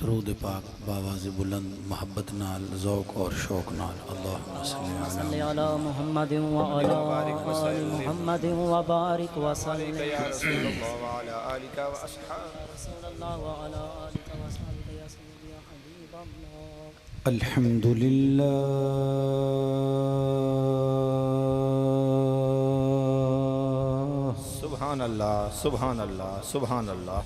दरूद पाक बावाज़ बुलंद मोहब्बत नाल ज़ौक़ और शौक़ नाल अल्लाहुम्मा सल्ली अला मुहम्मद व अला आलि मुहम्मद व बारिक व सल्लिम या रसूलल्लाह व अला आलिका व अस्हाबिका रसूलल्लाह व अला आलिका व अस्हाबिका या सय्यदी या हबीबल्लाह। अल्हम्दुलिल्लाह सुभान अल्लाह सुभान अल्लाह सुभान अल्लाह।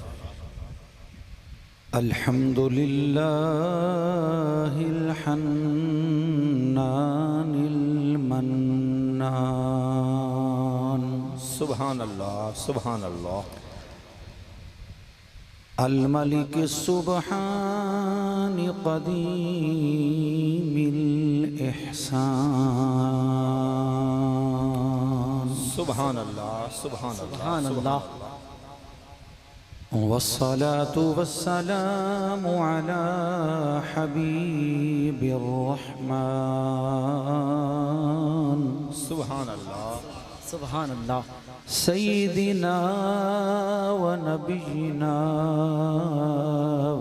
अल्हम्दुलिल्लाहिल हन्नानिल मन्नान सुभान अल्लाह सुभान अल्लाह। अल मलिकिस सुब्हानि क़दीमिल इहसान सुभान अल्लाह सुभान अल्लाह अल्लाह। वस्सलातु वस्सलामु अला हबीबिर रहमान सुभान अल्लाह सुभान अल्लाह। सय्यिदिना व नबिय्यिना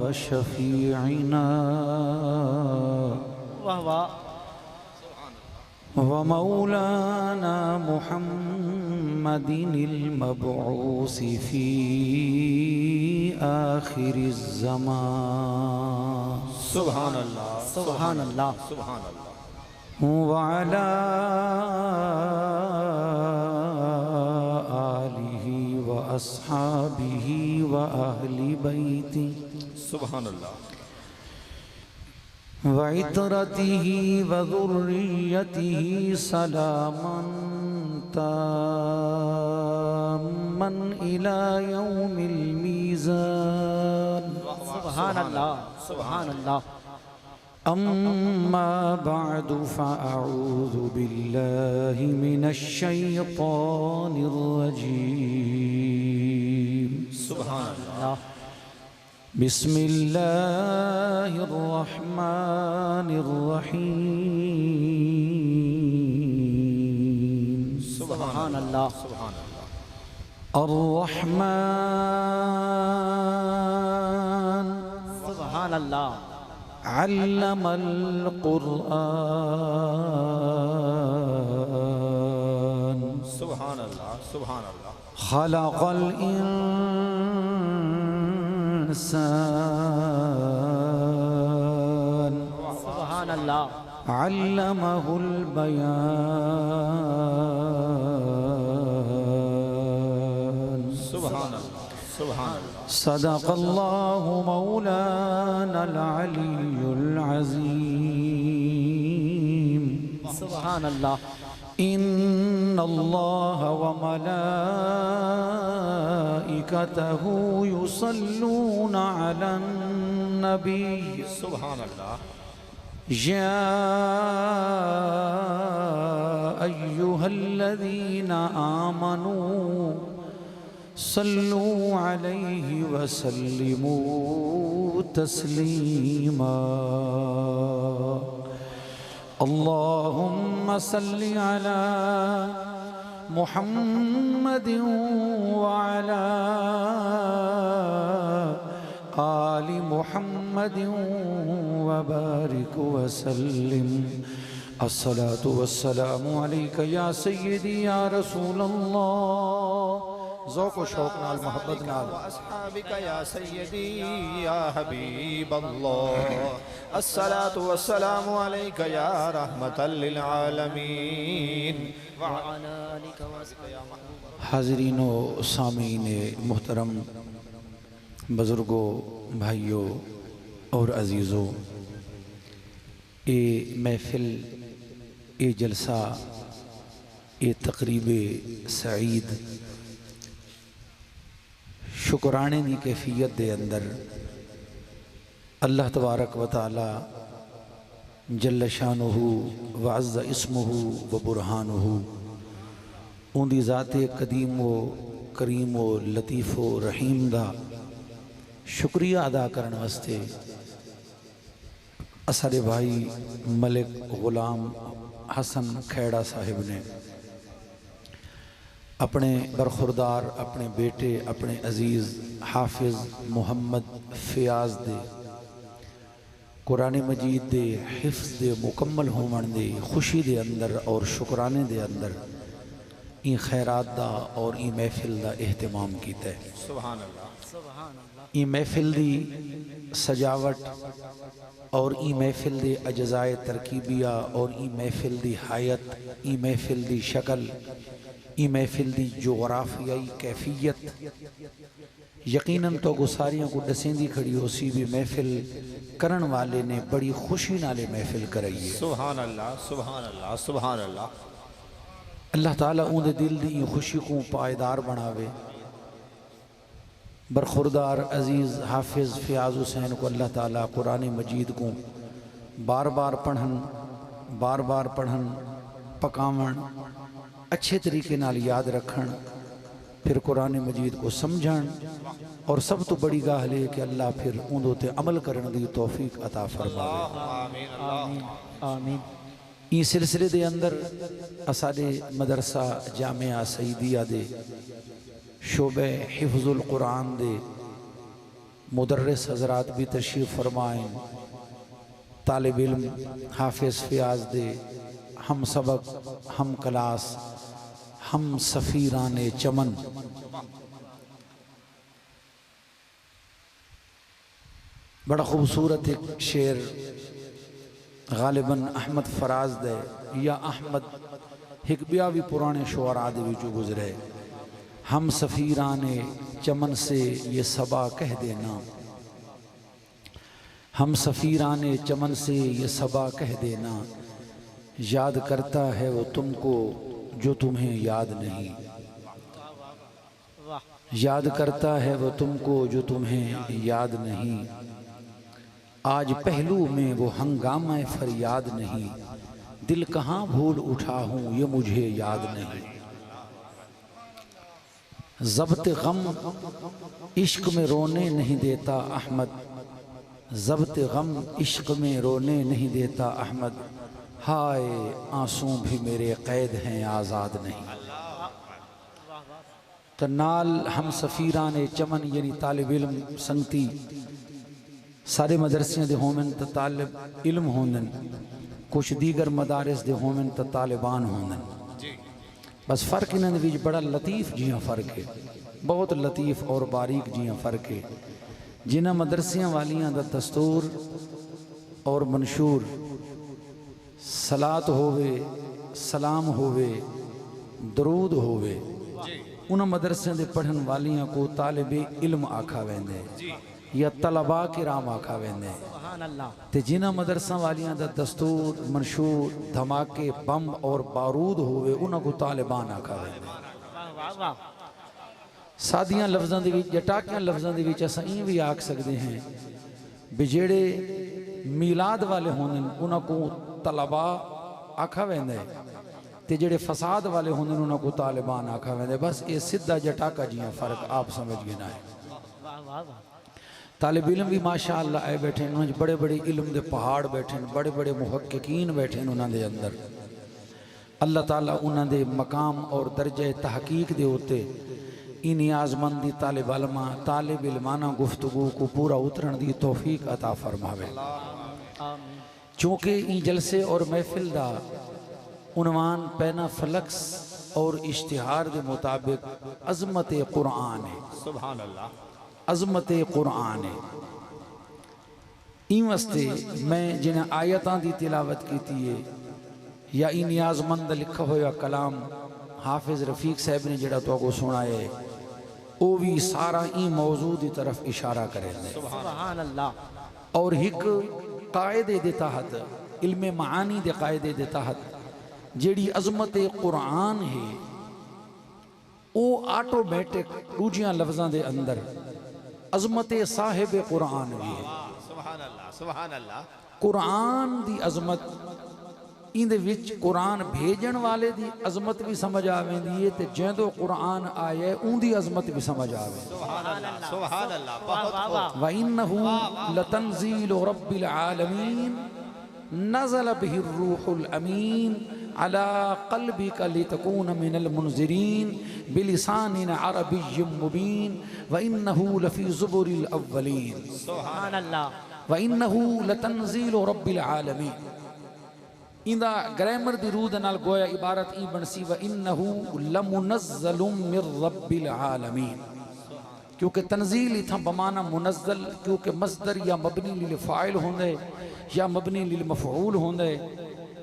व शफीइना वाह वाह व मौलाना मुहम्मदिनिल मबऊसी फी आखिरिज़ ज़मान सुभान अल्लाह सुभान अल्लाह सुभान अल्लाह। व अला आलिहि व अस्हाबिहि व अहलि बैति सुभान अल्लाह व इतरतिहि व ज़ुर्रियतिहि सलामन ताम्मन इला यौमिल मीज़ान सुभान अल्लाह सुभान अल्लाह। अम्मा बअदु फ़अऊज़ु बिल्लाहि मिनश शैतानिर रजीम सुभान अल्लाह बिस्मिल्लाहिर रहमानिर रहीम सुभान अल्लाह सुभान अल्लाह। अर्रहमान सुभान अल्लाह अल्लमल क़ुरआन सुभान अल्लाह सुभान अल्लाह। खलक़ल इंसान सुभान अल्लाह अल्लमहुल बयान सुभान अल्लाह सुभान अल्लाह। सदक़ल्लाहु मौलानल अलियुल अज़ीम सुभान अल्लाह। इन्नल्लाह व मलाइकतहु युसल्लूना अलन नबी सुभान अल्लाह या अय्युहल्लज़ीना आमनू सल्लू अलैहि व सल्लिमू तस्लीमा। अल्लाहुम्मा सल्लि अला मुहम्मदिन व अला आलि मुहम्मदिन व बारिक व सल्लिम। अस्सलातु वस्सलामु अलैका या सय्यदी या रसूलल्लाह। ज़ौक़ व शौक़ नाल मोहब्बत नाल अस्हाबिका या सय्यदी या हबीबल्लाह। अस्सलातु वस्सलामु अलैका या रहमतल लिल आलमीन व अला आलिका व अस्हाबिका। हाज़रीन व सामीन मुहतरम, बुज़ुर्गों, भाइयों और अज़ीज़ों, ये महफ़िल, ये जलसा, ये तक़रीब सईद शुकराने की कैफियत दे अंदर अल्लाह तबारक व तआला जल्ल शानुहु व अज़्ज़ इस्मुहु व बुरहानुहु उनकी ज़ाते कदीम व करीम व लतीफ़ व रहीम दा शुक्रिया अदा करने वास्ते असारे भाई मलिक गुलाम हसन खैड़ा साहिब ने अपने बरखुरदार अपने बेटे अपने अजीज़ हाफिज़ मोहम्मद फ़ियाज़ दे कुरान मजीद दे हिफ्ज़ दे मुकम्मल होवन दे खुशी दे अंदर और शुकराने दे अंदर ई खैरात दा और ई महफिल दा एहतमाम कीता है। सुभान अल्लाह। ई महफिल दी सजावट और ई महफिल दी अजज़ाए तरकीबिया और ई महफिल दी हायत, ई महफिल दी शक्ल, ई महफिल दी जोग्राफियाई कैफियत यकीनन तो गुसारियों को दसेंदी खड़ी हो सी भी महफिल करन वाले ने बड़ी खुशी नाले महफिल कराई है। सुभान अल्लाह, सुभान अल्लाह, सुभान अल्लाह। अल्लाह ताला उनके दिल दी खुशी को पायदार बनावे। बरखुरदार अजीज़ हाफिज़ फ़ियाज़ हुसैन को अल्लाह ताला कुरान मजीद को बार बार पढ़न पकावन अच्छे तरीके नाल याद रखन, फिर कुरान मजीद को समझन और सब तो बड़ी गाल है कि अल्लाह फिर उन्दे ते अमल करने की तौफीक अता फरमावे। आमीन। इस सिलसिले दे अंदर असाडे मदरसा जामिया सईदिया दे शोबे हिफ्ज़ुल कुरान दे मुदर्रिस हज़रात भी तशरीफ़ फरमाएं। तालिब इल्म हाफिज़ फ़ियाज़ दे हम सबक, हम क्लास, हम सफ़ीराने चमन बड़ा खूबसूरत एक शेर गालिबन अहमद फराज दे या अहमद हिकबिया भी पुराने शुअरा दे विचों गुजरे। हम सफ़ीराने चमन से ये सबा कह देना, हम सफ़ीराने चमन से ये सबा कह देना, याद करता है वो तुमको जो तुम्हें याद नहीं, याद करता है वो तुमको जो तुम्हें याद नहीं। आज पहलू में वो हंगामा फरियाद नहीं, दिल कहाँ भूल उठा हूँ ये मुझे याद नहीं। ज़ब्त गम इश्क में रोने नहीं देता अहमद, ज़ब्त गम इश्क में रोने नहीं देता अहमद, हाय आंसू भी मेरे कैद हैं आज़ाद नहीं। तो नाल हम सफ़ीराने चमन यानी तालिब इल्म संगती सारे मदरसियां दे होवन तो तालिब इल्म होंदन, कुछ दीगर मदारिस दे होवन तो तालिबान होंदन। बस फ़र्क इन्होंने विच बड़ा लतीफ़ जियां फ़र्क है, बहुत लतीफ़ और बारीक जियां फ़र्क है। जिन्हां मदरसियां वालियां दा दस्तूर और मंशूर सलात होवे, सलाम होवे, दरूद होवे, उन्हां मदरसियां दे पढ़न वालियां को तालिबे इल्म आखा वेंदे या तलबा किराम आखा वेंदे। ते जिन्हां मदरसा वालियां दा दस्तूर मंशूर धमाके बम और बारूद होवे उन्हां को तालिबान आखा वेंदे। सादियां लफ्ज़ां दे विच जटाकियां लफ्ज़ां दे विच असां इं भी आख सकते हैं भी जेड़े मीलाद वाले होंदे उन्हां को तलबा आखा वेंदे ते जेड़े फसाद वाले होंदे उन्हां को तालिबान आखा वेंदे। बस ये सीधा जटाका जियां फ़र्क आप समझ गए ना है। तालिब इल्म भी माशा अल्लाह आए बैठे, उन्होंने बड़े बड़े इल्म दे पहाड़ बैठे, बड़े बड़े मुहक्किकीन बैठे उन्होंने अंदर। अल्लाह ताला उन्होंने मकाम और दर्जे तहकीक दे होते इन नियाज़मंदी तालिब इल्माना गुफ्तगू को पूरा उतरन दी तौफीक अता फरमावे। चूँकि इन जलसे और महफिल दा उन्वान पैना फ्लक्स और इश्तिहार के मुताबिक अज़मत कुरान है। सुभान अल्लाह। अज़मत कुरान है। इन वास्ते मैं जिन्हें आयतां की तिलावत की है या इन नियाज़मंद लिखा हुआ कलाम हाफिज़ रफ़ीक साहब ने जड़ा तो सुनाए वो भी सारा ई मौजू की तरफ इशारा करें। सुभान अल्लाह। और एक कायदे के तहत इल्म मानी के कायदे के तहत जेड़ी अज़मत कुरान है वो ऑटोमैटिक दूजियां लफ्ज़ां दे अंदर अज़मत साहिब कुरान भी है। सुभान अल्लाह, सुभान अल्लाह। कुरान दी अज़मत इंदे विच कुरान भेजन वाले दी अज़मत भी समझ आवेंदी है ते जैंदो कुरान आए उंदी अज़मत भी समझ आवे। सुभान अल्लाह, सुभान अल्लाह। बहुत व इन्नहु लतंज़ीलु रब्बिल आलमीन नज़ल बिहि रूहुल अमीन अला क़ल्बिका लितकून मिनल मुनज़िरीन बिलिसानिन अरबिय्यिम मुबीन व इन्नहु लफ़ी ज़ुबुरिल अव्वलीन। सुभान अल्लाह। व इन्नहु लतंजील रब्बिल आलमीन। इंदा ग्रामर दी रूह दे नाल गोया इबारत ई बनसी व इन्नहु लमुनज़्ज़लुम मिर रब्बिल आलमीन, क्योंकि तंजील इथा बमाना मुनज़्ज़ल, क्योंकि मस्दर या मबनी लिल फ़ाइल होंदे या मबनी लिल मफ़ऊल होंदे।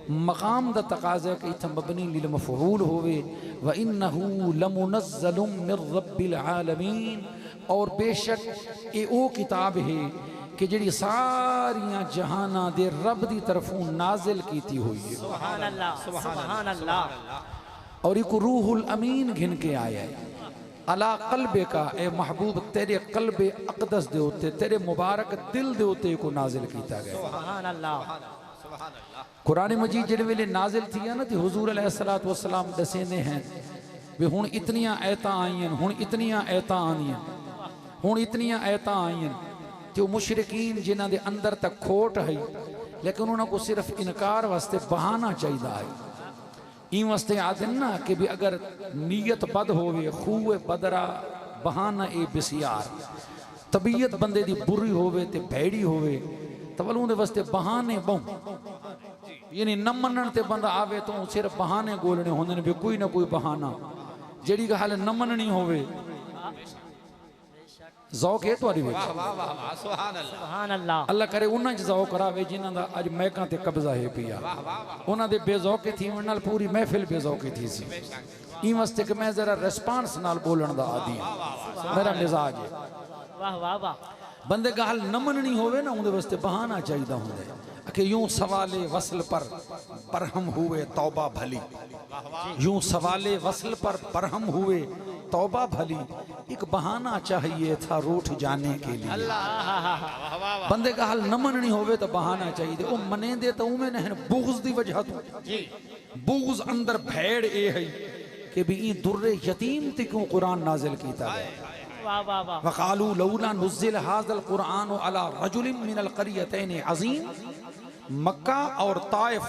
मकाम दा तकाज़ा कि इथा मबनी लिल मफ़ऊल होवे। व इन्नहु लमुनज़्ज़लुम मिर रब्बिल आलमीन, और बेशक ये ओ किताब है कि जिहड़ी सारियां जहाना दे रब दी तरफों नाजिल कीती हुई है। सुभान अल्लाह, सुभान अल्लाह। और एक रूहुल अमीन घिन के आया है अला कल्बे का, ए महबूब तेरे कल्बे अक़दस दे उत्ते, तेरे मुबारक दिल दे उत्ते को नाजिल कीता गया। सुभान अल्लाह। कुरान मजीद जिहड़े वेले नाजिल थी ना तो हुजूर अलैहिस्सलातु वस्सलाम दसेंदे हैं वे हुण इतनियां आयतां आईयां, हुण इतनियां आयतां आईयां, हुण इतनियां आयतां आईयां जो मुशरिकीन जिन्हां दे अंदर तक खोट है, लेकिन उन्होंने को सिर्फ इनकार वास्ते बहाना चाहिए है। ई वास्ते आदन ना कि भी अगर नीयत बद होवे, खूए बदरा बहाना ए बिसियार, तबीयत बंदे दी बुरी होवे ते भैड़ी होवे तो वल उहदे वास्ते बहाने बहु, यानी न मनण ते बंदा आवे तो सिर्फ बहाने गोलने होंदे ने, भी कोई ना कोई बहाना। जेड़ी गल न मननी होवे ज़ौक है तुहाडी विच, सुभान अल्लाह। अल्लाह करे उन्हां च ज़ौक करावे जिन्हां दा अज महकां ते कब्जा है पिया। उन्हां दे बेज़ौके थी वण नाल पूरी महफिल बेज़ौकी थी सी। ई वास्ते कि मैं जरा रिस्पांस नाल बोलण दा आदी हां, मेरा मिजाज है। वाह वाह वाह। बंदे गल न मननी होवे ना उहदे वास्ते बहाना चाहिदा हुंदा है कि यूं सवाले वसल पर परहम हुए तौबा भली, यूं सवाले वसल पर परहम हुए तौबा भली, एक बहाना चाहिए था रूठ जाने के लिए। बंदे का हाल न मननी होवे तो बहाना चाहिए। वो मने दे तो उमें नहीं, बुग़्ज़ दी वजह तो बुग़्ज़ अंदर भैड़ ए है कि भी ई दुर्रे यतीम ते क्यों कुरान नाजिल कीता है। वाह वाह वाह। वक़ालू लौला नुज़्ज़िल हाज़ल कुरान अला रजुलिन मिनल क़रियतैन अज़ीम। मक्का और ताइफ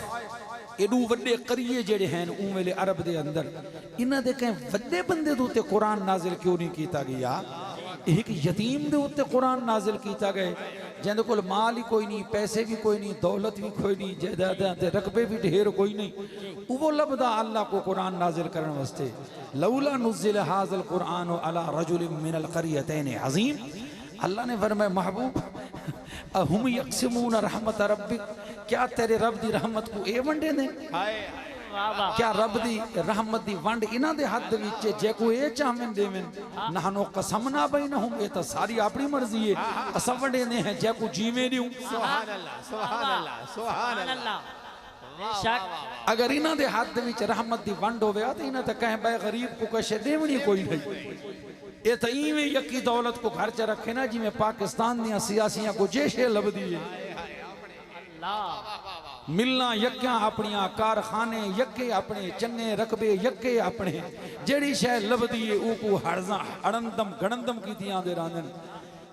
एडू वड्डे करिए जेड़े हैं उन वेले अरब दे अंदर, इन्हां दे कहीं वड्डे बंदे दे उत्ते कुरान नाजिल क्यों नहीं कीता गया। एक यतीम दे उत्ते कुरान नाजिल कीता गए जिंदे कोल माल ही कोई नहीं, पैसे भी कोई नहीं, दौलत भी कोई नहीं, जायदादां ते रकबे भी ढेर कोई नहीं, वो लबदा अल्लाह को कुरान नाजिल करने वास्ते। लौला नुज़्ज़िल हाज़ल कुरान अला रजुलिन मिनल क़रियतैन अज़ीम। अल्लाह ने फरमाया महबूब अहुम यक़सिमून रहमत रब्बिक, क्या तेरे रब दी रहमत को ए वंडे ने। क्या रब दी रहमत दी वंड इन्हां दे हद विच जे कोई ए चाहवें देवें। नहनो कसमना बैनहुम, ए तो सारी अपनी मर्जी है, असां वंडे ने हैं जे को जीवे दियूं। सुभान अल्लाह, सुभान अल्लाह, सुभान अल्लाह। बेशक अगर इन्हां दे हद विच रहमत दी वंड होवे तो इन्हां ते कहें बे गरीब को कशे देवनी कोई नहीं। ये तो इवें यकी दौलत को घर च रखे ना जिमें पाकिस्तान दियां सियासियां को जेशे लभदी है। मिलना यक्या अपनिया, कारखाने यके अपने, चन्ने रकबे यके अपने, जेड़ी शय लभदी है ऊको हड़ंदम गणंदम कीतियां दे रांदन।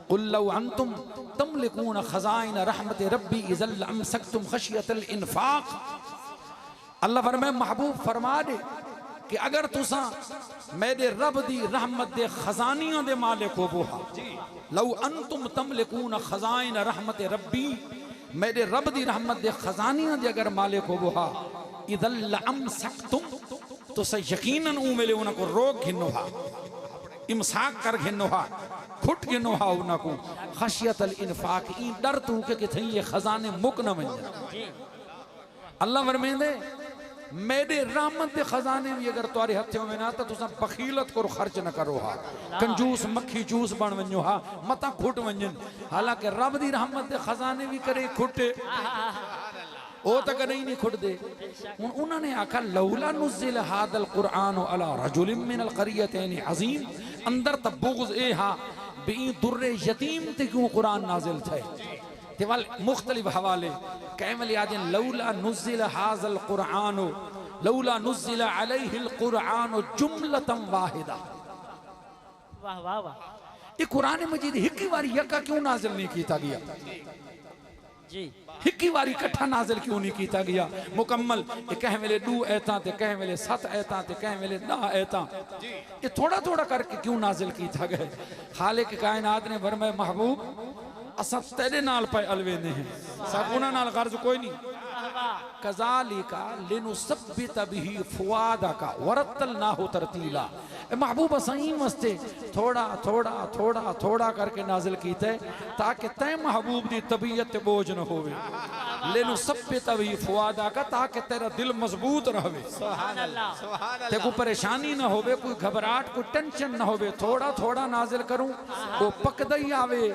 कुल लौ अंतुम तमलिकून खज़ाइन रहमत रब्बी इज़ल अमसकतुम खशियतल इन्फाक। अल्लाह फरमाए महबूब फरमा दे कि अगर तुसा मेरे रब दी रहमत दे खजानियां दे मालिक हो बोहा, लौ अंतुम तमलिकून खज़ाइन रहमत रब्बी, मेरे रब दी रहमत दे खजानियां दे अगर मालिक हो बोहा, इज़ल अमसकतुम तो से यकीनन ऊ मेले उनको रोक घिनो हा, इमसाक कर घिनो हा, खुट घिनो हा उनको खशियतल इन्फाक, ई डर तू के कि ये खजाने मुक न वञ। अल्लाह फरमांदे मेरे रहमत दे खजाने भी अगर तुहारे हथों में ना तो तुसा बखीलत करो, खर्च न करो हा, कंजूस मक्खी चूस बन वञो हा, मता खुट वञन। हालांकि रब दी रहमत दे खजाने भी करे खुटे, वो तो कहीं नहीं खुट दे। हुण उन्होंने आखा लौला नुज़्ज़िल हाज़ल कुरान अला रजुलिन मिनल क़रियतैन अज़ीम। अंदर तो बुग़्ज़ ए हा बी दुर्रे यतीम ते क्यों कुरान नाजिल थे। तेवल मुख्तलिफ हवाले कैमल यादिन लौला नुज़्ज़िल हाज़ल कुरान लौला नुज़्ज़िल अलैहिल कुरान जुमलतन वाहिदा। वाह वाह वाह। ये कुरान मजीद हिकी वारी यका क्यों नाजिल नहीं किया गया जी, हिकी वारी इकट्ठा नाजिल क्यों नहीं किया गया मुकम्मल। कह वेले 2 आयतां ते कह वेले 7 आयतां ते कह वेले 10 आयतां, ये थोड़ा थोड़ा करके क्यों नाजिल किया गया। खालिक कायनात ने फरमाया महबूब असा तेरे नाल पे अलवेंदे हैं सब उन्हां नाल गर्ज कोई नहीं कज़ालिका लिनुसब्बित बिही फुआदका वरतलनाहु तरतीला महबूब सही मस्ते थोड़ा थोड़ा थोड़ा थोड़ा करके नाजिल कीते ताकि तय महबूब दी तबीयत ते बोझ न होवे लिनुसब्बित बिही फुआदका ताकि तेरा दिल मजबूत रहे सुभान अल्लाह सुभान ते अल्लाह कोई परेशानी ना होवे कोई घबराहट कोई टेंशन ना होवे थोड़ा थोड़ा नाजिल करूं वो पकदा ही आवे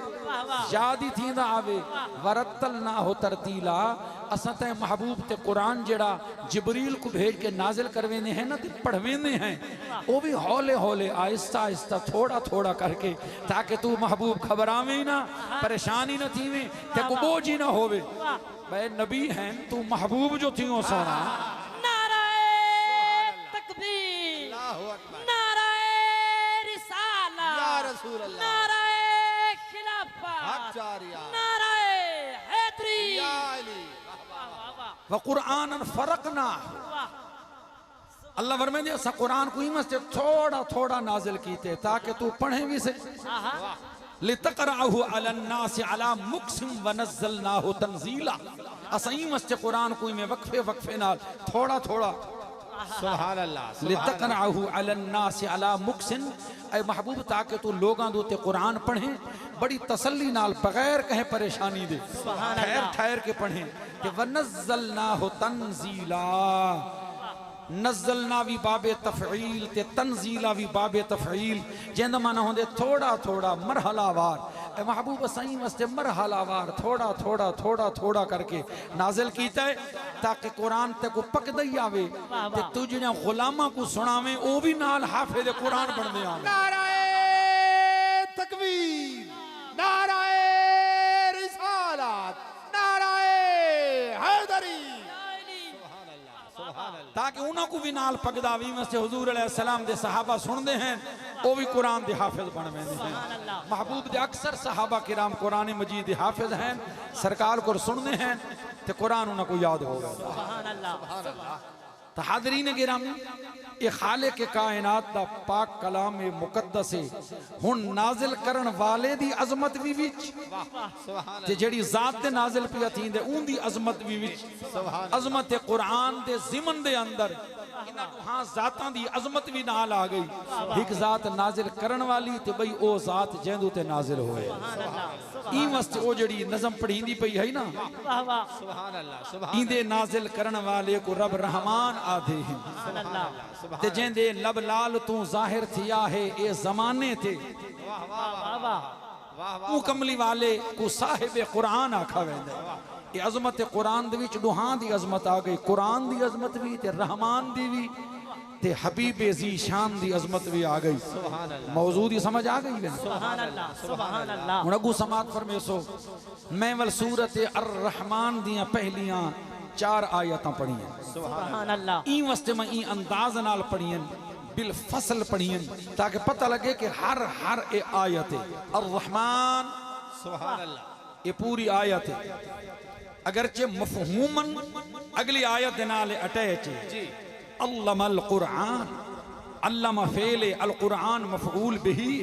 याद ही थींदा आवे वरतलनाहु तरतीला असां ते महबूब ते कुरान जेड़ा जिब्रील को भेज के नाजिल करवेंदे हैं ना ते पढ़वेंदे हैं वो भी हौले हौले आहिस्ता आहिस्ता थोड़ा थोड़ा करके ताकि तू महबूब घबरावे ही ना परेशान ही ना थीवे ते को बोझ ही ना होवे भाई नबी हैं तू महबूब जो थियो सोना नाराए तकबीर अल्लाहु अकबर नाराए रिसाला या रसूल अल्लाह नाराए खिलाफत हक जारिया नाराए हैदरी या अली व कुरान फरकना अल्लाह फरमाते असा कुरान को इमस से थोड़ा थोड़ा नाजिल कीते ताकि तू पढ़े भी से लितक़राहु अलन्नास अला मुक्सिम व नज़्ज़लनाहु तंज़ीला असा इमस से कुरान को में वक्फे वक्फे नाल थोड़ा थोड़ा सुभान अल्लाह लितक़राहु अलन्नास अला मुक्सिन ऐ महबूब ताकि तू लोगां दे उत्ते कुरान पढ़े बड़ी तसल्ली नाल बगैर कहे परेशानी दे ठहर ठहर के पढ़े कि व नज़्ज़लनाहु तंज़ीला नज़लना भी बाबे तफ़ईल ते तंजीला भी बाबे तफ़ईल जेंदा माना होंदे थोड़ा थोड़ा मरहलावार ए महबूब सही वस्ते मरहलावार थोड़ा थोड़ा थोड़ा थोड़ा करके नाजिल कीता है ताकि कुरान ते को पकदा ही आवे ते तू जिन्हें गुलामा को सुनावे ओ भी नाल हाफिज कुरान बनदे आवे नाराए तकबीर नाराए रिसालत नाराए हैदरी ताकि उन्हों को भी नाल पकदा भी में से हुजूर अलैहिस्सलाम दे सहाबा सुनते हैं वो भी कुरान दे हाफिज बन वेंदे हैं महबूब दे अक्सर सहाबा किराम कुरान मजीद दे हाफिज हैं सरकार को सुनते हैं ते कुरान उन्हों को याद हो गया सुभान अल्लाह तो हाज़रीन गिरामी ये खालिक के कायनात दा पाक कलाम मुकद्दस है हुन नाजिल करन वाले दी अजमत भी विच ते जेड़ी जात दे नाजिल पिया थींदे उन दी अजमत भी विच अजमत कुरान दे ज़िमन दे अंदर इन्हां हाँ जातां दी अजमत भी नाल आ गई एक जात नाजिल करन वाली ते बई ओ जात जेंदू ते नाजिल होए ई वास्ते ओ जेड़ी नज़म पढ़ींदी पई है ना वाह वाह सुभान अल्लाह सुभान इंदे नाजिल करन वाले को रब रहमान आदे हैं सुभान अल्लाह ते जेंदे लब लाल तू जाहिर थिया है ए जमाने थे वाह वाह वाह तू कमली वाले को साहिब कुरान आखा वेंदा ये अजमत कुरान दे विच दुहां दी अजमत आ गई कुरान दी अजमत भी ते रहमान दी भी ते हबीब जी शान दी अजमत भी आ गई सुभान अल्लाह मौजूद ही समझ आ गई है सुभान अल्लाह सुभान अल्लाह हुण अगू समात फरमेसो मैं वल सूरत अर रहमान दियां पहलियां 4 आयतां पढ़ियां सुभान अल्लाह ई वास्ते मैं ई अंदाज नाल पढ़ियन बिल फसल पढ़ियन ताकि पता लगे कि हर हर ए आयत अर रहमान सुभान अल्लाह ये पूरी आयत है अगरचे मफहूमन अगली आयत नाल अटैच जी अल्लमल कुरान अल्लमा फेले अल कुरान मफऊल बिही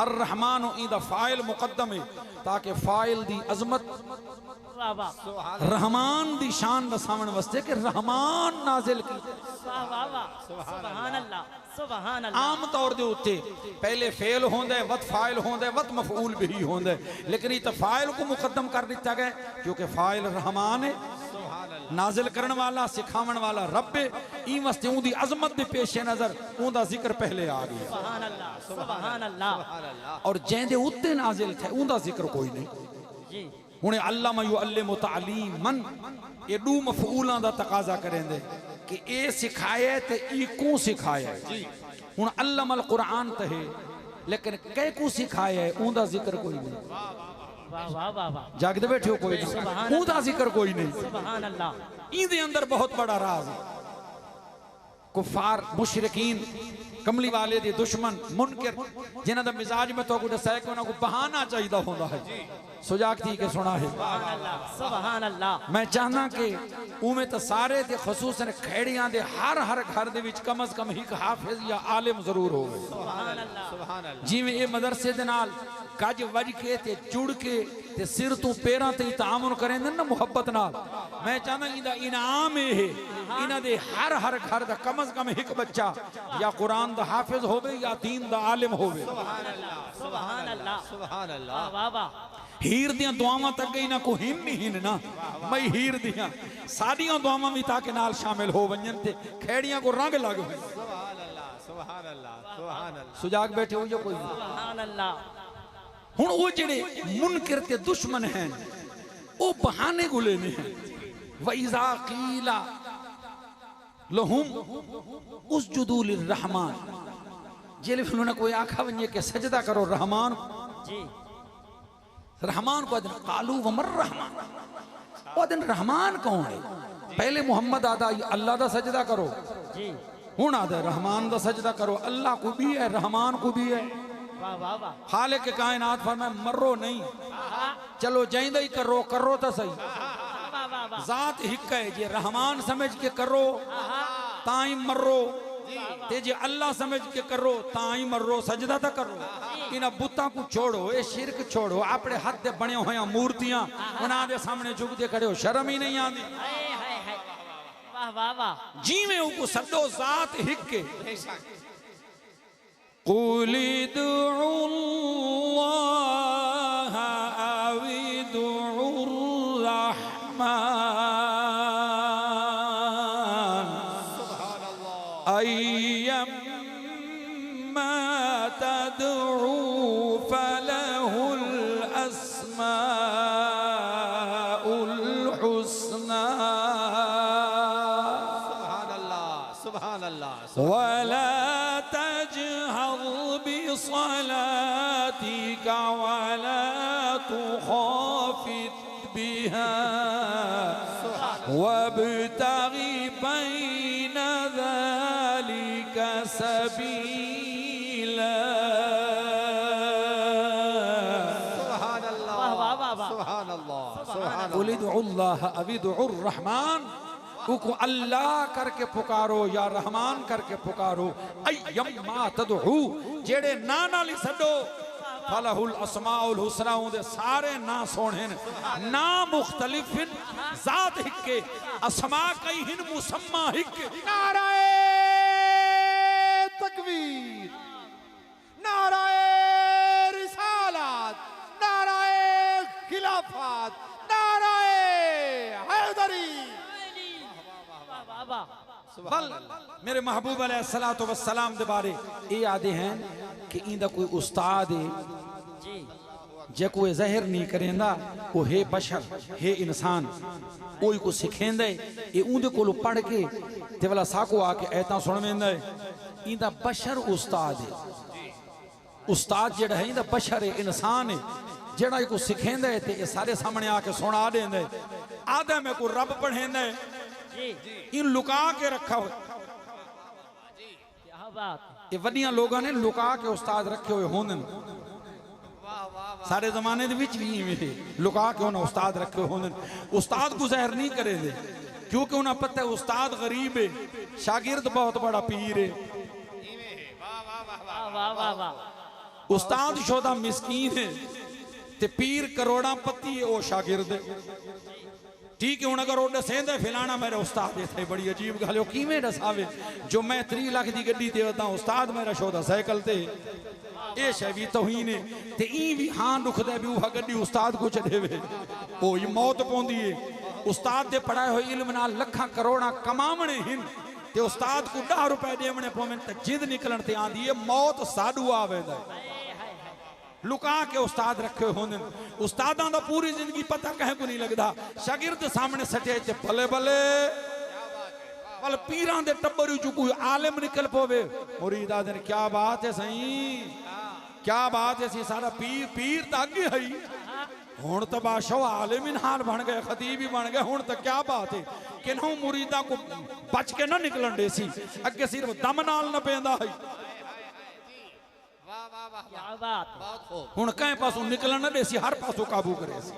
अर रहमान इंदा फाइल मुकद्दम है ताकि फाइल दी अजमत वाह वाह रहमान दी शान बसावन वास्ते कि रहमान नाजिल की वाह वाह वाह सुभान अल्लाह सुभान अल्लाह आम तौर दे उत्ते पहले फेल होंदा है वत फाइल होंदा है वत मफऊल बिही होंदा है लेकिन इस फाइल को मुकद्दम कर दिया गया क्योंकि फाइल रहमान है नाजिल करने वाला सिखावन वाला रब है ई वास्ते उनदी अजमत दे पेश नजर उनदा जिक्र पहले आ गया सुभान अल्लाह सुभान अल्लाह और जेंदे उत्ते नाजिल थे उनदा जिक्र कोई नहीं जी हुणे अल्लामा युअल्लिमु तालीमन ये दो मफऊलां दा तकाजा करेंदे कि ए सिखाए ते ई को सिखाया जी हुण अल्लमल कुरान ते है लेकिन कै को सिखाया है उनदा जिक्र कोई नहीं वाह वाह वाह वाह जागदे बैठे कोई नहीं उनदा जिक्र कोई नहीं सुभान अल्लाह इंदे अंदर बहुत बड़ा राज है कुफार मुशरिकीन कमली वाले दे दुश्मन मुनकर जिन्हां दा मिजाज में तो को दसा कि उन्हां को बहाना चाहिदा होंदा है सुजाग थी के सुना है सुभान अल्लाह। मैं चाहना कि उमें तो सारे दे खसूसन खेड़ियां दे हर घर दे विच कम अज कम एक हाफिज या आलिम जरूर होवे। सुभान अल्लाह सुभान अल्लाह। जिवें ये मदरसे दे नाल गज वज के ते जुड़ के ते सिर तू पैरां ते तामुन करेंदे ना मुहब्बत नाल, मैं चाहना इंदा इनाम है इन्हां दे हर घर दा कम अज कम एक बच्चा या कुरान दा हाफिज होवे या दीन दा आलिम होवे। सुभान अल्लाह सुभान अल्लाह सुभान अल्लाह। वाह वाह। हीर दियां दुआवां तक गई ना को हिन नहीं हिन ना मई हीर दियां साडियां दुआवां भी ताके नाल शामिल हो वंजन ते खेड़ियां को रंग लग वञे। सुभान अल्लाह सुभान अल्लाह सुभान अल्लाह। सुजाग बैठे हो जो कोई सुभान अल्लाह। हुण वो जेड़े मुनकर ते दुश्मन हैं वो बहाने गुले ने हैं। व इज़ा क़ीला लहुम उसजुदू लिर्रहमान जेले उन्होंने कोई आखा वञे के सजदा करो रहमान जी रहमान को अदन कालू वमर रहमान वो अदन रहमान कौन है? पहले मोहम्मद आदा अल्लाह दा सजदा करो जी हुण आदा रहमान दा सजदा करो। अल्लाह को भी है रहमान को भी है। वाह वाह वाह। खालिक के कायनात फरमाए मरो नहीं चलो जाइंदा ही करो करो तो सही वाह वाह वाह। जात हिक है जे रहमान समझ के करो ताई मरो ते जे अल्लाह समझ के करो ताई मरो सजदा ता करो। इना बुता को छोड़ो ये शिरक छोड़ो अपने हाथ दे बने होया मूर्तियां उन्हां दे सामने झुकदे खड़े हो शर्म ही नहीं आती। हाय हाय हाय। वाह वाह वाह। जीवे उनको सदो जात हिक के कुली दुउल्लाह अवी दुउर्रहमान अय्यम्मा तदउ फलहुल अस्माउल हुस्ना सुभान अल्लाह सुभान अल्लाह। वला तजहर बिसलातिका वला तुखाफित बिहा वब्तगि बैन ज़ालिका सबीला। सुभान अल्लाह वाह वाह वाह वाह। सुभान अल्लाह सुभान कुल उदउल्लाह अवी उदउर रहमान उको अल्लाह करके पुकारो या रहमान करके पुकारो। अय्यम्मा तदउ जेड़े ना नाल सदो फलहुल अस्माउल हुस्ना दे सारे ना सोहणे ना मुख्तलिफ जात हिके अस्मा कई हिन मुसम्मा हिक। नाराए तकबीर नाराए रिसालत नाराए खिलाफत नाराए हैदरी। वाह वाह वाह। बल मेरे महबूब अलैहिस्सलातु वस्सलाम दे बारे ये आदे हैं कि इंदा कोई उस्ताद है जी जे कोई जहर नहीं करेंदा वो है बशर है इंसान कोई को सिखेंदा है ये उंदे कोलो पढ़ के ते वाला साको आके ऐता सुन वेंदा है। इंदा बशर उस्ताद है। उस्ताद जेड़ा है इंदा बशर है इंसान है जेड़ा को सिखेंदा है ते ये सारे सामने आके सुना देंदा है। आदे में को रब पढ़ेंदा है जी इन लुका के रखा हुआ क्या बात। ये वड्डियां लोगों ने लुका के उस्ताद रखे हुए होंदे सारे जमाने दे विच भी इवें थे लुका के उन्हें उस्ताद रखे होंदे। उस्ताद को ज़ाहिर नहीं करे दे क्योंकि उन्हें पता है उस्ताद गरीब है शागिर्द बहुत बड़ा पीर है। वाह वाह वाह वाह। उस्ताद शोदा मिस्कीन है ते पीर करोड़ा पति है वो शागिर्द है। ठीक है अगर वो दसेंदा फिलाना मेरा उस्ताद इतने बड़ी अजीब गल है किवें दसावे जो मैं 3 लाख की गड्डी देवता उस्ताद मेरा शोदा साइकिल ते ये शै भी तौहीन है ते ई भी हां दुखदा भी वह गड्डी उस्ताद को चढ़ेवे ओ ये मौत पौंदी है। उस्ताद दे पढ़ाए हुए इल्म नाल लखां करोड़ा कमावणे हिन ते उस्ताद को 10 रुपए देवणे पवन ते जिंद निकलण ते आंदी है मौत साडू आवेंदा है। लुका के उस्ताद रखे होंदे उस्तादां दा पूरी जिंदगी पता कहे को नहीं लगदा शागिर्द सामने सटे ते भले भले वल पीरां दे टब्बर चो कोई आलिम निकल पवे मुरीद आदन क्या बात है सही क्या बात है सी सारा पीर पीर तां अगे है हुण तो बादशाह आलिम हाल बन गए खतीब भी बन गए हुण तो क्या बात है कि मुरीदा को बच के ना निकलन दे सी अगे सिर्फ दम नाल न पेंदा है क्या बात है। बहुत खूब। हुण कहीं पासों निकलन न देसी, हर पासों काबू करे सी।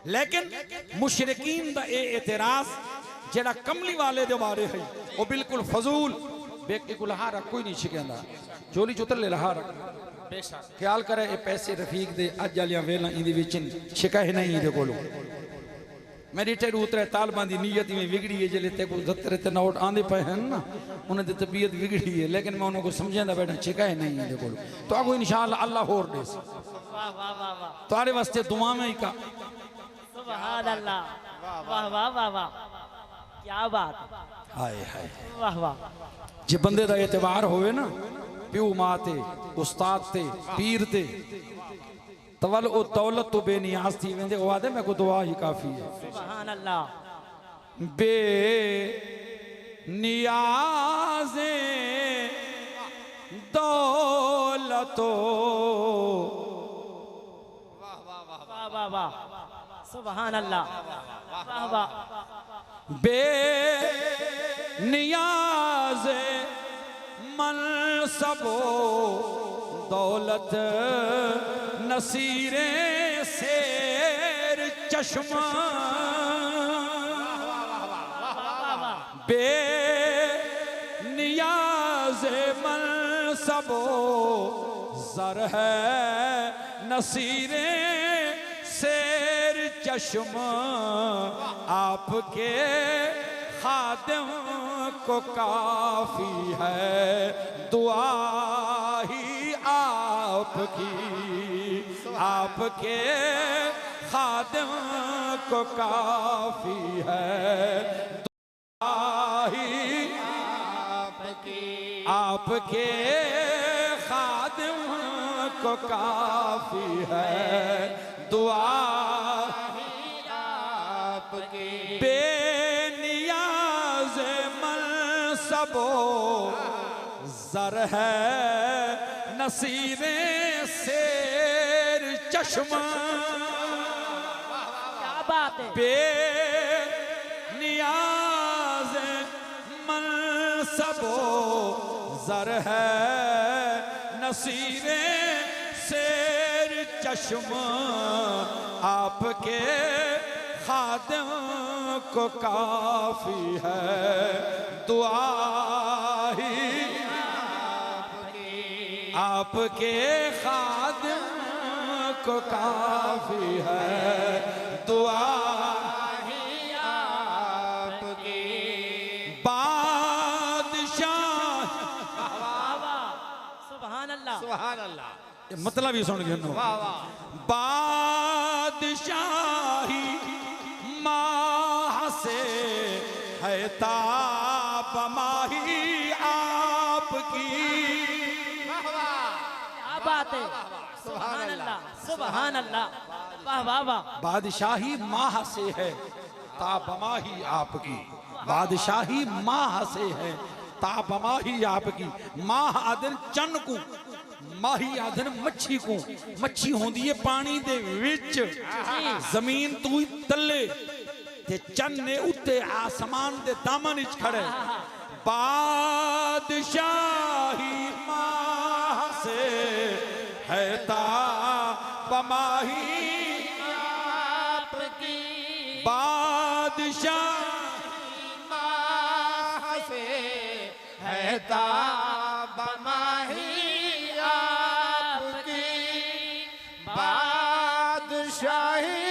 लेकिन मुशरिकीन दा ए एतराज जेड़ा कमली वाले दे बारे है वो बिल्कुल फजूल। बेकी को लहा रख कोई नहीं छिकेंदा, झोली चुतर ले लहा रख। बेशक ख्याल करे ये पैसे रफीक दे अज वालियां वेला इंदे विच छिकाए नहीं इंदे कोलों। मेरी टेरू उतरे तालबां दी नीयत में बिगड़ी है, जले ते को जतरे ते नोट आंदे पे हैं ना, उन्हें दी तबीयत बिगड़ी है, लेकिन मैं उनको समझांदा बैठा छिकाए नहीं इंदे कोलों। तो आगो इंशाअल्लाह अल्लाह होर दे वाह वाह वाह वाह, तारे वास्ते दुआ में ही का। सुभान अल्लाह, वाह वाह वाह वाह, क्या बात है। हाय हाय, वाह वाह, जे बंदे दा एतबार होवे ना प्यो मां ते, उस्ताद ते, पीर ते, तवल ओ दौलत तो बेनियाज थी वेंदे। ओ आदे मैं को दुआ ही काफी है। सुभान अल्लाह, बे नियाज़े दौलतो वाह वाह वाह, सुभान अल्लाह, वाह वाह, बे नियाज़े मनसबो दौलत नसीरे शेर चश्मा बे नियाज़े मनसबो ज़र है नसीरे शेर चश्मा आपके खादिम को काफी है दुआ ही आपकी, आपके खादिम को काफी है दुआ ही आपके खादिम को काफी है दुआ आपकी। बेनियाज़ मनसबो ज़र है नसीरे शेर चश्मा क्या बात है। बेनियाज़ मनसबो ज़र है नसीरे शेर चश्मा आपके खादिम को काफी है दुआ ही आपके खादिम को काफी है दुआ ही आपकी। बादशाह सुभान अल्लाह, सुभान अल्लाह, मतलब ही सुन गए वाह वाह। बादशाही माह से है ताबमाही आपकी। क्या बात है। सुभान अल्लाह, सुभान अल्लाह, वाह वाह वाह, बादशाही माह से है ताबमाही आपकी। बादशाही माह से है ताबमाही आपकी। माह आदन चन को, माही आदन मच्छी को। मच्छी होंदी है पानी दे विच, जमीन तू ही तले ते चन ने उत्ते आसमान दे दामन विच खड़े। बादशाही माह से है ताबमाही आपकी। बादशाह माह से है ताबमाही आपकी। बादशाही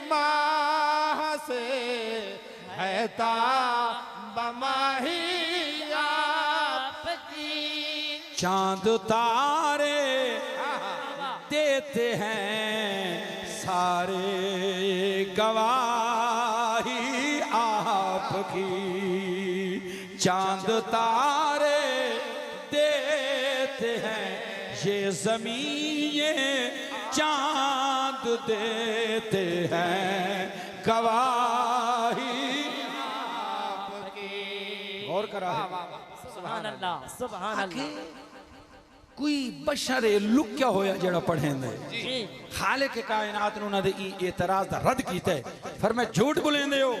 माह से है ताबमाही आपकी। चांद तारे देते हैं सारे गवाही आपकी। चांद तारे देते हैं ये ज़मीन चांद देते हैं गवाही आपकी। और करा है सुभान अल्लाह, सुभान अल्लाह, कोई बशर लुक्या होया जड़ा पढ़ेंदे जी खालिक के कायनात ने उन्होंने एतराज दा रद्द कीता है। फिर मैं झूठ बोलेंदे हो,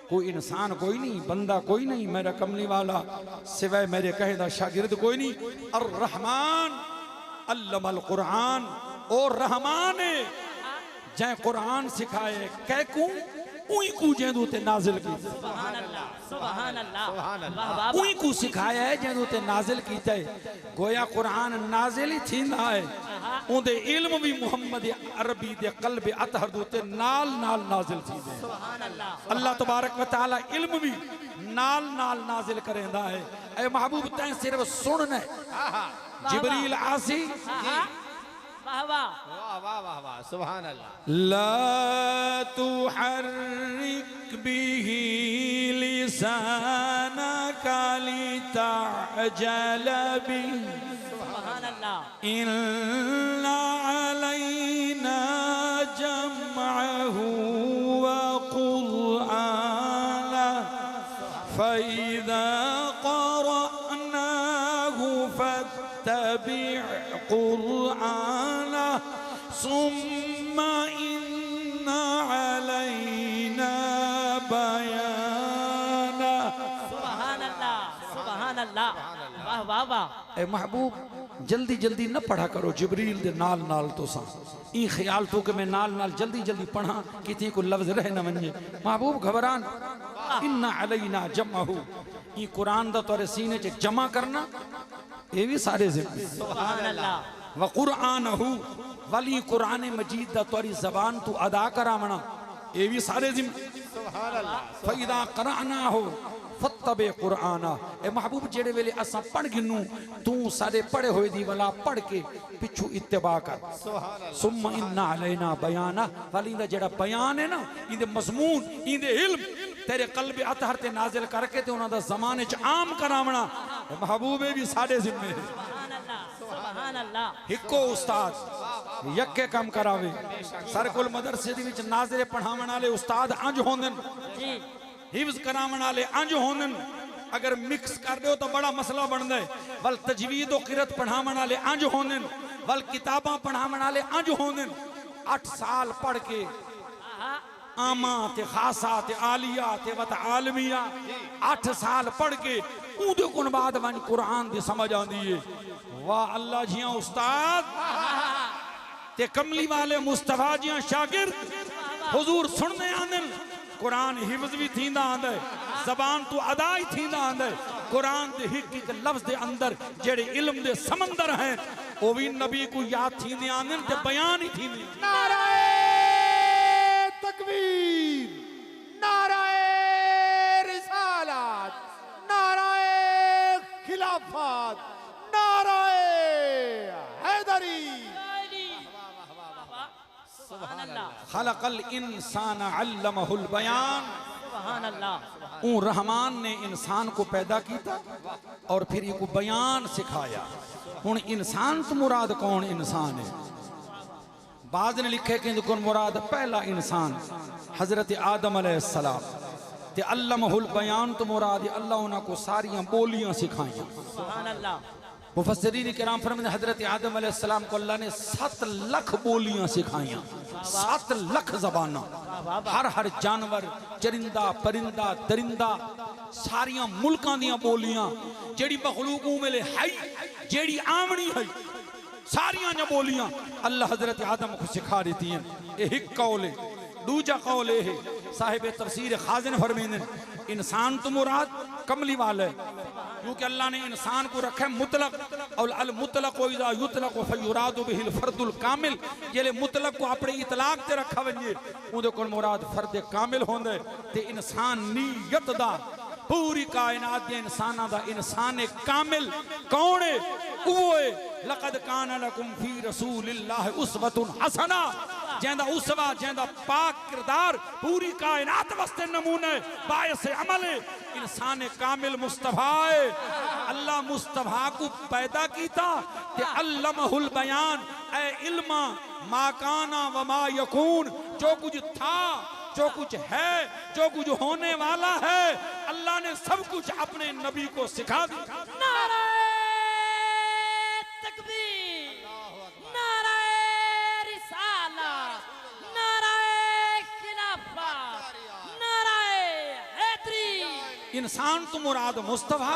कोई इंसान कोई नहीं, बंदा कोई नहीं, मेरा कमली वाला सिवाय मेरे कहे दा शागिर्द कोई नहीं। अर रहमान अल्लमल कुरान और रहमान जै कुरान सिखाए कैकू उई को जेंदू ते नाजिल की सुभान अल्लाह सुभान अल्लाह सुभान अल्लाह। वाह वाह उई को सिखाया है जेंदू ते नाजिल कीता है गोया कुरान नाजिल ही थींदा है उंदे इल्म भी मुहम्मद अरबी दे कल्ब अतहर दे ते नाल नाल नाजिल थींदे सुभान अल्लाह अल्लाह तबारक व तआला इल्म भी नाल नाल नाजिल करेंदा है। ए महबूब तैं सिर्फ सुनना है जिब्रील आसी वाह वाह वाह वाह वाह वाह सुभान अल्लाह। ला तुहर्रिक बिही लिसानका लितअजल बिही सुभान अल्लाह इन्ना अलैना जमअहु व क़ुरआना फइज़ा क़रअनाहु फत्तबि' क़ुरआना सुम्मा इन्ना अलैना बयाना। सुभान अल्लाह सुभान अल्लाह वाह वाह वाह ए महबूब जल्दी जल्दी न पढ़ा करो जिब्रील दे नाल नाल तो सा ई ख्याल तो कि मैं नाल नाल जल्दी जल्दी पढ़ा किसी को लफ्ज रह न वने महबूब घबरान इन्ना अलैना जमअहु ई कुरान दा तोरे सीने च जमा करना ये भी सारे जिम्मे सुभान अल्लाह व कुरआनहु वली कुरान मजीद दा तोरी जबान तू अदा करावना ये भी सारे जिम्मे सुभान अल्लाह। फइदा क़रअनाहु फत्तबि कुरआना। ए महबूब जेड़े वेले असा पढ़ गिनू तू सारे पढ़े होए दी वाला पढ़ के पिछू इत्तिबा कर सुम्मा इन्ना अलैना बयाना वाली दा जेड़ा बयान है ना इंदे मजमून इंदे इल्म तेरे कल्ब अतहर ते नाजिल करके ते उन्हां दा ज़माने च आम करावना महबूब भी साडे जिम्मे है। सुभान अल्लाह सुभान अल्लाह हिको उस्ताद यक्के काम करावे सरकुल मदरसे दी विच नाज़िरे पढ़ावण वाले उस्ताद अंज होंदन जी हिफ्ज करावण वाले अंज होंदन अगर मिक्स कर दो तो बड़ा मसला बनता है। वल तजवीद और किरत पढ़ावण वाले अंज होंदन वल किताबां पढ़ावण वाले अंज होंदन 8 साल पढ़ के आमा ते खासा ते आलिया ते वत आलमिया 8 साल पढ़ के उदे कोन बाद वन कुरान दी समझ आंदी है। वाह अल्लाह जियां उस्ताद ते कमली वाले मुस्तफा जियां शागिर्द हुजूर सुनने आंदन कुरान हिफ्ज भी थींदा आंदा है जबान तू अदा ही थींदा आंदा है कुरान दे हिक हिक लफ्ज दे अंदर जेड़े इल्म दे समंदर हैं वो भी नबी को याद थींदे आंदन ते बयान ही थींदे। नाराए तकबीर नाराए रिसालत नाराए खिलाफत नाराए हैदरी। सुभान अल्लाह खलकल इंसान अल्लमहुल बयान। सुभान अल्लाह ऊ रहमान ने इंसान को पैदा किया और फिर इनको बयान सिखाया। हुन इंसान तो मुराद कौन इंसान है? बाद ने लिखे कि इनको मुराद पहला इंसान हजरत आदम अलैहिस्सलाम ते अल्लमहुल बयान तो मुराद अल्लाह उन्हें को सारियां बोलियां सिखाइयां। सुभान अल्लाह मुफस्सिरीन किराम फरमाते हजरत आदम अलैहिस्सलाम को अल्लाह ने 7 लाख बोलियां सिखाइयां 7 लाख ज़बाना हर हर जानवर चरिंदा परिंदा दरिंदा सारियां मुल्कां दियां बोलियां जेड़ी मखलूक मिले है जेड़ी आमनी है सारियां ने बोलियां अल्लाह हजरत आदम को सिखा देती हैं। एक कौल है दूजा कौल है साहिब तफसीर खाजिन फरमाते इंसान तो मुराद कमली वाला है क्योंकि अल्लाह ने इंसान को रखा है मुतलक और अल मुतलक इज़ा युतलक फयुरादु बिहिल फर्दुल कामिल ये मुतलक को अपने इतलाक ते रखा वजे उहदे कोल मुराद फर्द कामिल होंदा है ते इंसान नीयत दा पूरी कायनात दे इंसानां दा इंसान कामिल कौन है? वो है लक़द कान लकुम फी रसूलिल्लाहि उस्वतुन हसना जेंदा उसवा जेंदा पाक किरदार पूरी कायनात वास्ते नमूने बायस अमल है इंसान कामिल मुस्तफा है। अल्लाह मुस्तफा को पैदा कीता ते अल्लमहुल बयान ए इल्मा मा काना व मा यकून जो कुछ था जो कुछ है जो कुछ होने वाला है अल्लाह ने सब कुछ अपने नबी को सिखा दिया। नाराए तकबीर नाराए रिसालत नाराए खिलाफत नाराए हैदरी। इंसान तो मुराद मुस्तफा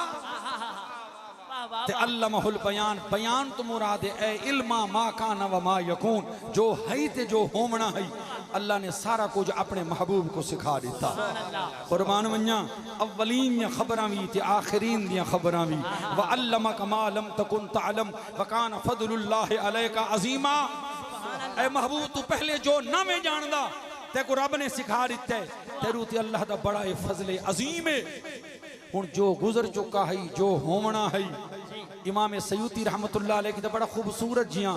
वाह वाह ते अल्लमहुल बयान, बयान तो मुराद है इल्मा मा काना व मा यकून, जो है ते जो होना है अल्लाह ने सारा कुछ अपने महबूब को सिखा दिता। कुर्बान वन्या अव्वलीन दी खबरां भी ते आखिरीन दी खबरां भी। व अल्लमक मा लम तकुन तअलम व कान फदलुल्लाहि अलैका अजीमा। ए महबूब तू पहले जो ना में जानदा ते को रब ने सिखा दिता है, तेरू ते अल्लाह दा बड़ा ए फजल अजीम है। हुन जो गुजर चुका है, जो होना है, इमाम सयूती रहमतुल्लाह अलैह की तो बड़ा खूबसूरत जिया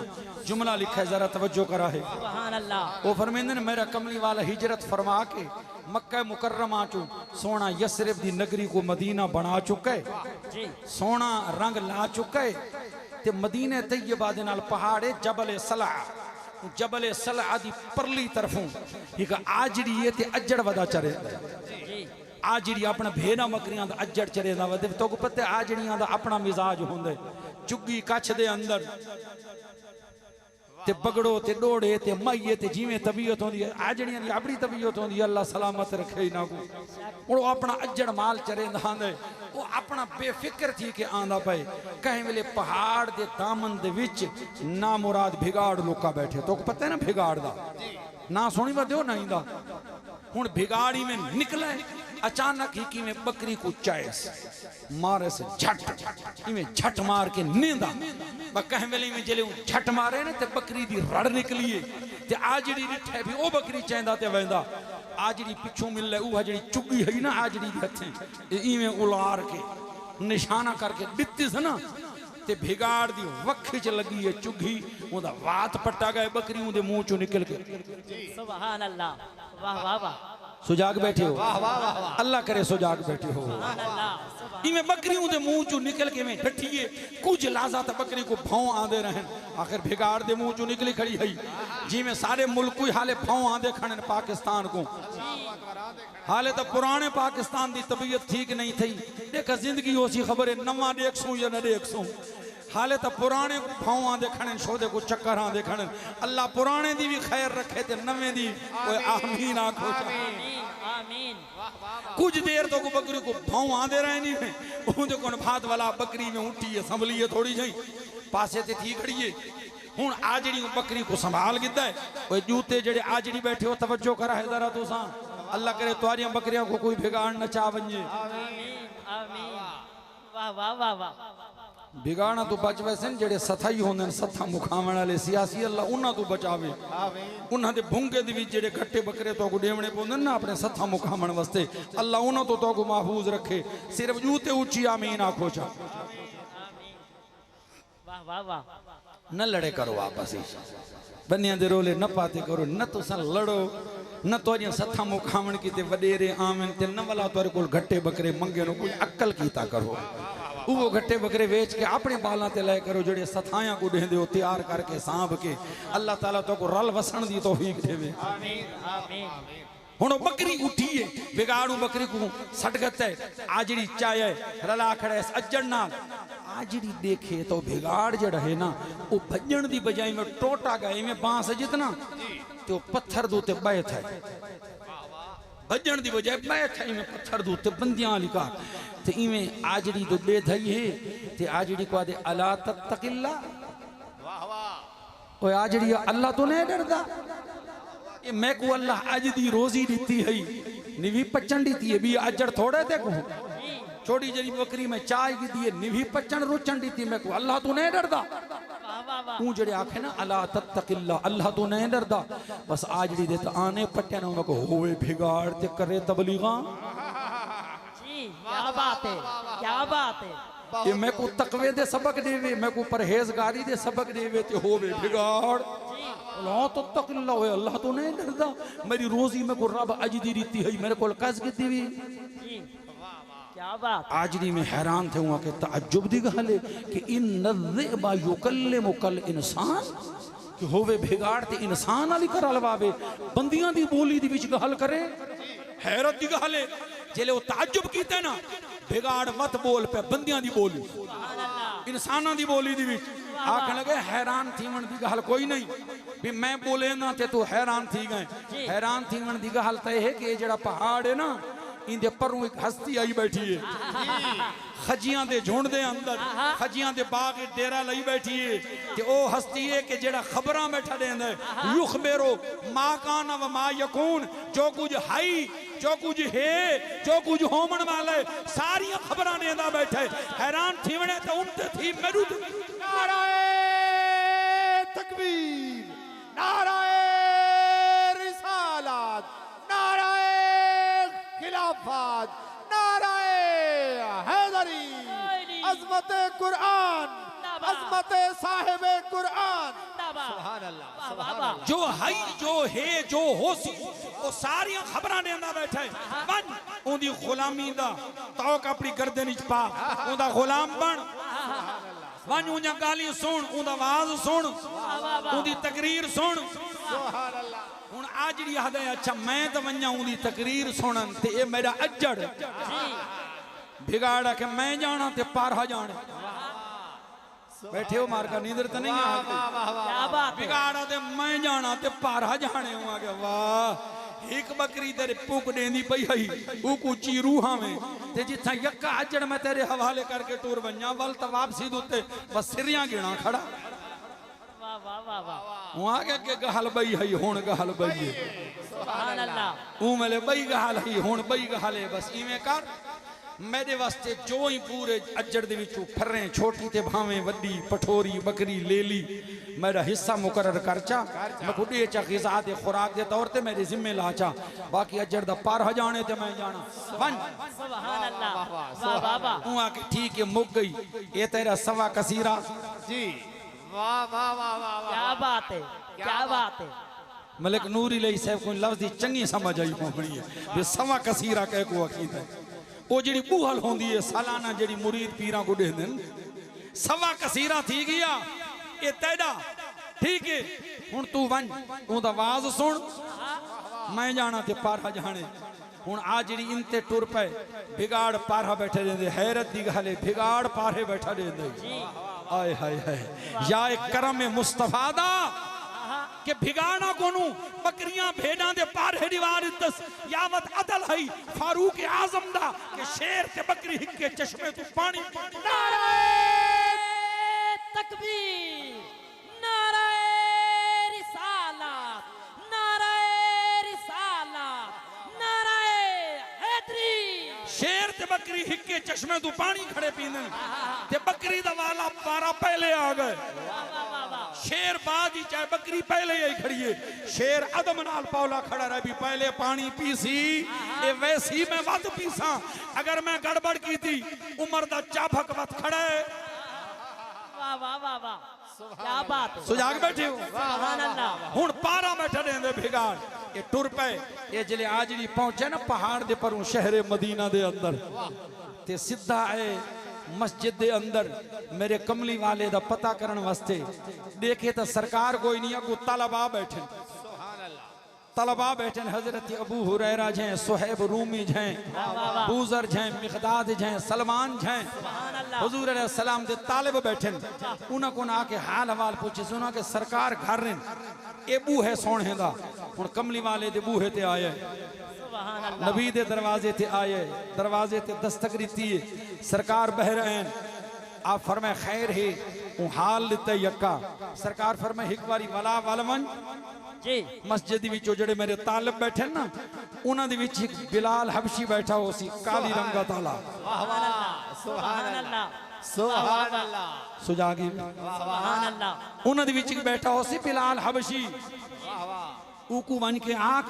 जुमला लिखा है, जरा तवज्जो करा है। सुभान अल्लाह। वो फरमेंदे ने मेरा कमली वाला हिजरत फरमा के मक्का मुकर्रमा चो सोना यसरिब दी नगरी को मदीना बना चुका है, सोना रंग ला चुका है। ते मदीने तैयबा दे नाल पहाड़ है जबल सला, जबल सला दी परली तरफों एक आजड़ी है ते अजड़ वदा चरे। आजड़ी अपना भेड़ा बकरियां दा अजड़ चरे दा वदे तो को पता आजड़ियां दा अपना मिजाज हुंदे। चुग्गी कच्छ दे अंदर ते बगड़ो ते डोड़े ते माइये ते जिवें तबीयत होंदी है, आजड़ियां दी अपनी तबीयत होंदी है, अल्लाह सलामत रखे इना को। हुण अपना अजड़ माल चरेंदा आंदे, वो अपना बेफिक्र थी के आंदा पे। कहीं वेले पहाड़ दे दामन दे विच ना मुराद भिगाड़ लोका बैठे, तो पता है ना भिगाड़ दा ना सुनी बदो नहीं दा। हुण भिगाड़ी में निकले अचानक ही कि में बकरी को चायस मारे से झट इवें झट मार के नींदा। कहीं वेले में जले झट मारे ने ते बकरी दी रड़ निकली है ते आजड़ी डिठे भी ओ बकरी चैंदा ते वेंदा। आजड़ी पिछू मिल ले ऊ जड़ी चुगी है ना आजड़ी दे हथे इवें उलार के निशाना करके दित्ती स ना ते भिगाड़ दी वक्ख च लगी है चुगी, ओदा वात पट्टा गए बकरी उदे मुंह चो निकल के। सुभान अल्लाह। वाह वाह वाह। सुजाग बैठे हो, अल्लाह करे सुजाग बैठे हो। इवें बकरियों दे मुंह चो निकल के में डठिए कुछ लाजा तो बकरी को भाव आंदे रहन। आखिर भिगाड़ दे मुंह चो निकली खड़ी है जिमें सारे मुल्क को हाले भाव आंदे खड़न पाकिस्तान को। हाले तो पुराने पाकिस्तान की तबीयत ठीक नहीं थी, देखा जिंदगी हो सी खबर है नवा देख सू या न देख सू। हाले तो पुराने भाव आंदे खड़न शोदे को चक्कर आंदे खड़न। अल्लाह पुराने दी भी खैर रखे ते नवे दी आमीन आखो। कुछ देर तो को बकरी को भाव आंदे रहे नहीं उनके कोन भात वाला बकरी में उठी है संभली है थोड़ी जी पासे ते थी खड़ी है। हुन आजड़ी बकरी को संभाल गिदा है। ओए जूते जड़े आजड़ी बैठे हो तवज्जो करा है जरा तुसा। अल्लाह करे तुम्हारी बकरियां को कोई बिगाड़ न चा वने। आमीन। वाह वाह वाह वाह। बिगाड़ना तो बच वैसे जेड़े सथाई होंदे सथा मुखावण वाले सियासी अल्लाह उन्हां तो बचावे। उन्हां दे भुंगे दे विच जेड़े घट्टे बकरे तो को देवणे पोंदे ना अपने सथा मुखावण वास्ते अल्लाह उन्हां तो को महफूज रखे। सिर्फ जूते ऊंची आमीन आखो चा। वाह वाह वाह। न लड़े करो आपस में, बनिया दे रोले न पाते करो, न तुसा लड़ो न तोरियां सथा मुखावण की ते वडेरे आवन ते न वाला तोरे कोल घट्टे बकरे मंगे नो कोई अक्ल कीता करो। वो घट्टे बकरे बेच के अपने बालां ते ले करो जेड़े सथायां को देंदे हो तैयार करके सांभ के अल्लाह ताला तो को रल वसण दी तौफीक देवे। आमीन आमीन। हुण बकरी उठी है बिगाड़ू बकरी को सटगत है आजड़ी चाय रला खड़े अज्जड़ नाल। आजड़ी देखे तो बिगाड़ जड़ है ना वो भजन दी बजाय में टोटा गए में बांस जितना तो पत्थर दूते बैठ है भजन दी बजाय बैठ है में पत्थर दूते बंदियां लिखा ते इवें आजड़ी तो दे धई है ते आजड़ी को आदे अला तत्तकिल्ला। वाह वाह। ओए आजड़ी अल्लाह तो नहीं डरदा। ये मैं को अल्लाह आज दी रोजी दीती है निवी पचन दीती है भी अजड़ थोड़े ते को छोटी जरी बकरी में चाय की दिए निवी पचन रोचन दीती मैं को अल्लाह तो नहीं डरदा। तू जड़े आखे ना अला तत्तकिल्ला अल्लाह तो नहीं डरदा बस आजड़ी दे तो आने पट्टे ना मैं को होवे भिगाड़ ते करे तबलीगा। जी क्या बात है क्या बात है। ये मैं को तकवे दे सबक देवे मैं को परहेजगारी दे सबक देवे ते होवे भिगाड़। अल्लाह तो तकल्ला होए अल्लाह तो नहीं डरदा मेरी रोजी में को रब अज दी रीति है मेरे को कस की दी क्या बात। आजड़ी में हैरान थे वहां के ताज्जुब दी गल है कि इन नज़्ज़िबा युकल्लिमु कल इंसान कि होवे भिगाड़ ते इंसान वाली कर अलवावे बंदियां दी बोली दी विच गल करे। हैरत दी गल है जेले वो ताज्जुब कीते ना भिगाड़ मत बोल पे बंदियां दी बोली इंसानां दी बोली दी विच आखन लगे हैरान थीवण दी गल कोई नहीं भी मैं बोले ना ते तू हैरान थी गए। हैरान थीवण दी गल ते है कि जेड़ा पहाड़ है ना इंदे परों एक हस्ती आई बैठी है खजियां दे झुंड दे अंदर खजियां दे बाग डेरा लई बैठी है ते ओ हस्ती है कि जेड़ा खबरां बैठा देंदा है युखबिरो मा कान व मा यकून जो कुछ हाई जो कुछ है जो कुछ होमन वाले सारी खबरां देंदा बैठा है हैरान थीवणे ते उनते थी मेरू नाराए तकबीर नाराए रिसालत नाराए खिलाफत नाराए हैदरी अज़मत कुरान अज़मत साहिब कुरान सुभान अल्लाह जो हाई जो है जो होसी वो सारी खबरां देंदा बैठा है बन उंदी गुलामी दा तौक अपनी गर्दन विच पा उंदा गुलाम बन वन उन्या गाली सुन उंदा आवाज सुन उंदी तकरीर सुन सुभान अल्लाह हुन आज जी याद है अच्छा मैं तो वन्या उंदी तकरीर सुनन ते ए मेरा अज्जड़ बिगाड़ा के मैं जाना ते पारा जाने बैठे हो मार का नींदर तो नहीं आ क्या बात है बिगाड़ा ते मैं जाना ते पारा जाने हुआ के वाह एक बकरी तेरे पुक देंदी पई हई ऊकू चीरू हावें ते जिथा यक्का अजड़ मैं तेरे हवाले करके टूर बन्या वल त वापसी दुते बस सिरियां गिणा खड़ा वाह वाह वाह वाह वहां के गहल बई हई हुन गहल बई सुभान अल्लाह ऊ मेले बई गहल हई हुन बई गहले बस इवें कर मेरे वास्ते जो ही पूरे अजड़ दे विचों फर्रे छोटी ते भावें वड्डी पठोरी बकरी लेली मेरा हिस्सा मुकर्रर करचा मैं खुदे चा ग़िज़ा दे खुराक दे तौर ते मेरे जिम्मे लाचा बाकी अजड़ दा पार जाने ते मैं जाना वन सुभान अल्लाह वाह वाह वाह ऊ आके ठीक है मुक गई ये तेरा सवा कसीरा जी वाह वाह वाह वाह क्या बात है क्या बात है मलिक नूरी लई साहब कोई लफ्ज़ दी चंगी समझ आई पवनी है ये सवा कसीरा कह को अकीद है वो जी बूहल होंदी है सालाना जी मुरीद पीर को देंदे सवा कसीरा थी गया ये तेरा ठीक है हुन तू वन उंदा आवाज सुन मैं जाना ते पारा जाने हुन आ जी इनते टुर पे बिगाड़ पारा बैठे देंदे हैरत दी गल है बिगाड़ पारे बैठा देंदे आए हाय हाय या एक करम मुस्तफा दा के भिगाना कोनू बकरियां भेड़ां दे पारे दीवार दस यावत अदल हई फारूक आजम दा के शेर ते बकरी हिक्के चश्मे तू पानी नाराए तकबीर नाराए रिसालत नाराए हैदरी शेर ते बकरी हिक्के चश्मे तू पानी खड़े पींदन ते बकरी दा वाला पारा पहले आ गए शेर बाद ही चाहे बकरी पहले ही खड़ी है शेर अदम नाल पौला खड़ा रह भी पहले पानी पीसी ये वैसी मैं वध पीसा अगर मैं गड़बड़ की थी उमर दा चाभक वत खड़ा है वाह वाह वाह वाह क्या बात है सुजाग बैठे हो सुभान अल्लाह हुन पारा बैठा देंदे भिगाड़ ये टुर पे ये जिले आज जी पहुंचे ना पहाड़ दे परों शहर मदीना दे अंदर ते सीधा आए मस्जिद दे अंदर मेरे कमली वाले दा पता करन वास्ते देखे तो सरकार कोई नहीं अगू तलबा बैठे तलबा बैठे हजरत अबू हुरैरा हैं सुहैब रूमी हैं बूजर हैं मिक़दाद हैं सलमान हैं हुजूर अलैहि सलाम दे तालिब बैठे उन्हां को आके हाल हवाल पूछे सुना के सरकार घर ने ए बूहे सोने दा हुन कमली वाले दे बूहे ते आए नबी दे दरवाजे ते आए दरवाजे ते दस्तक दी सरकार बह रहे हैं आप फरमाए खैर है वो हाल लिते यक्का सरकार फरमाए एक बारी वला वलवन जी मस्जिद विचों जड़े मेरे तालिब बैठे ना उन्हां दे विच एक बिलाल हबशी बैठा हो सी काली रंगत वाला सुभान अल्लाह सुभान अल्लाह सुजागी सुभान अल्लाह उन्हां दे विच एक बैठा हो सी बिलाल हबशी ऊकू बन के आंख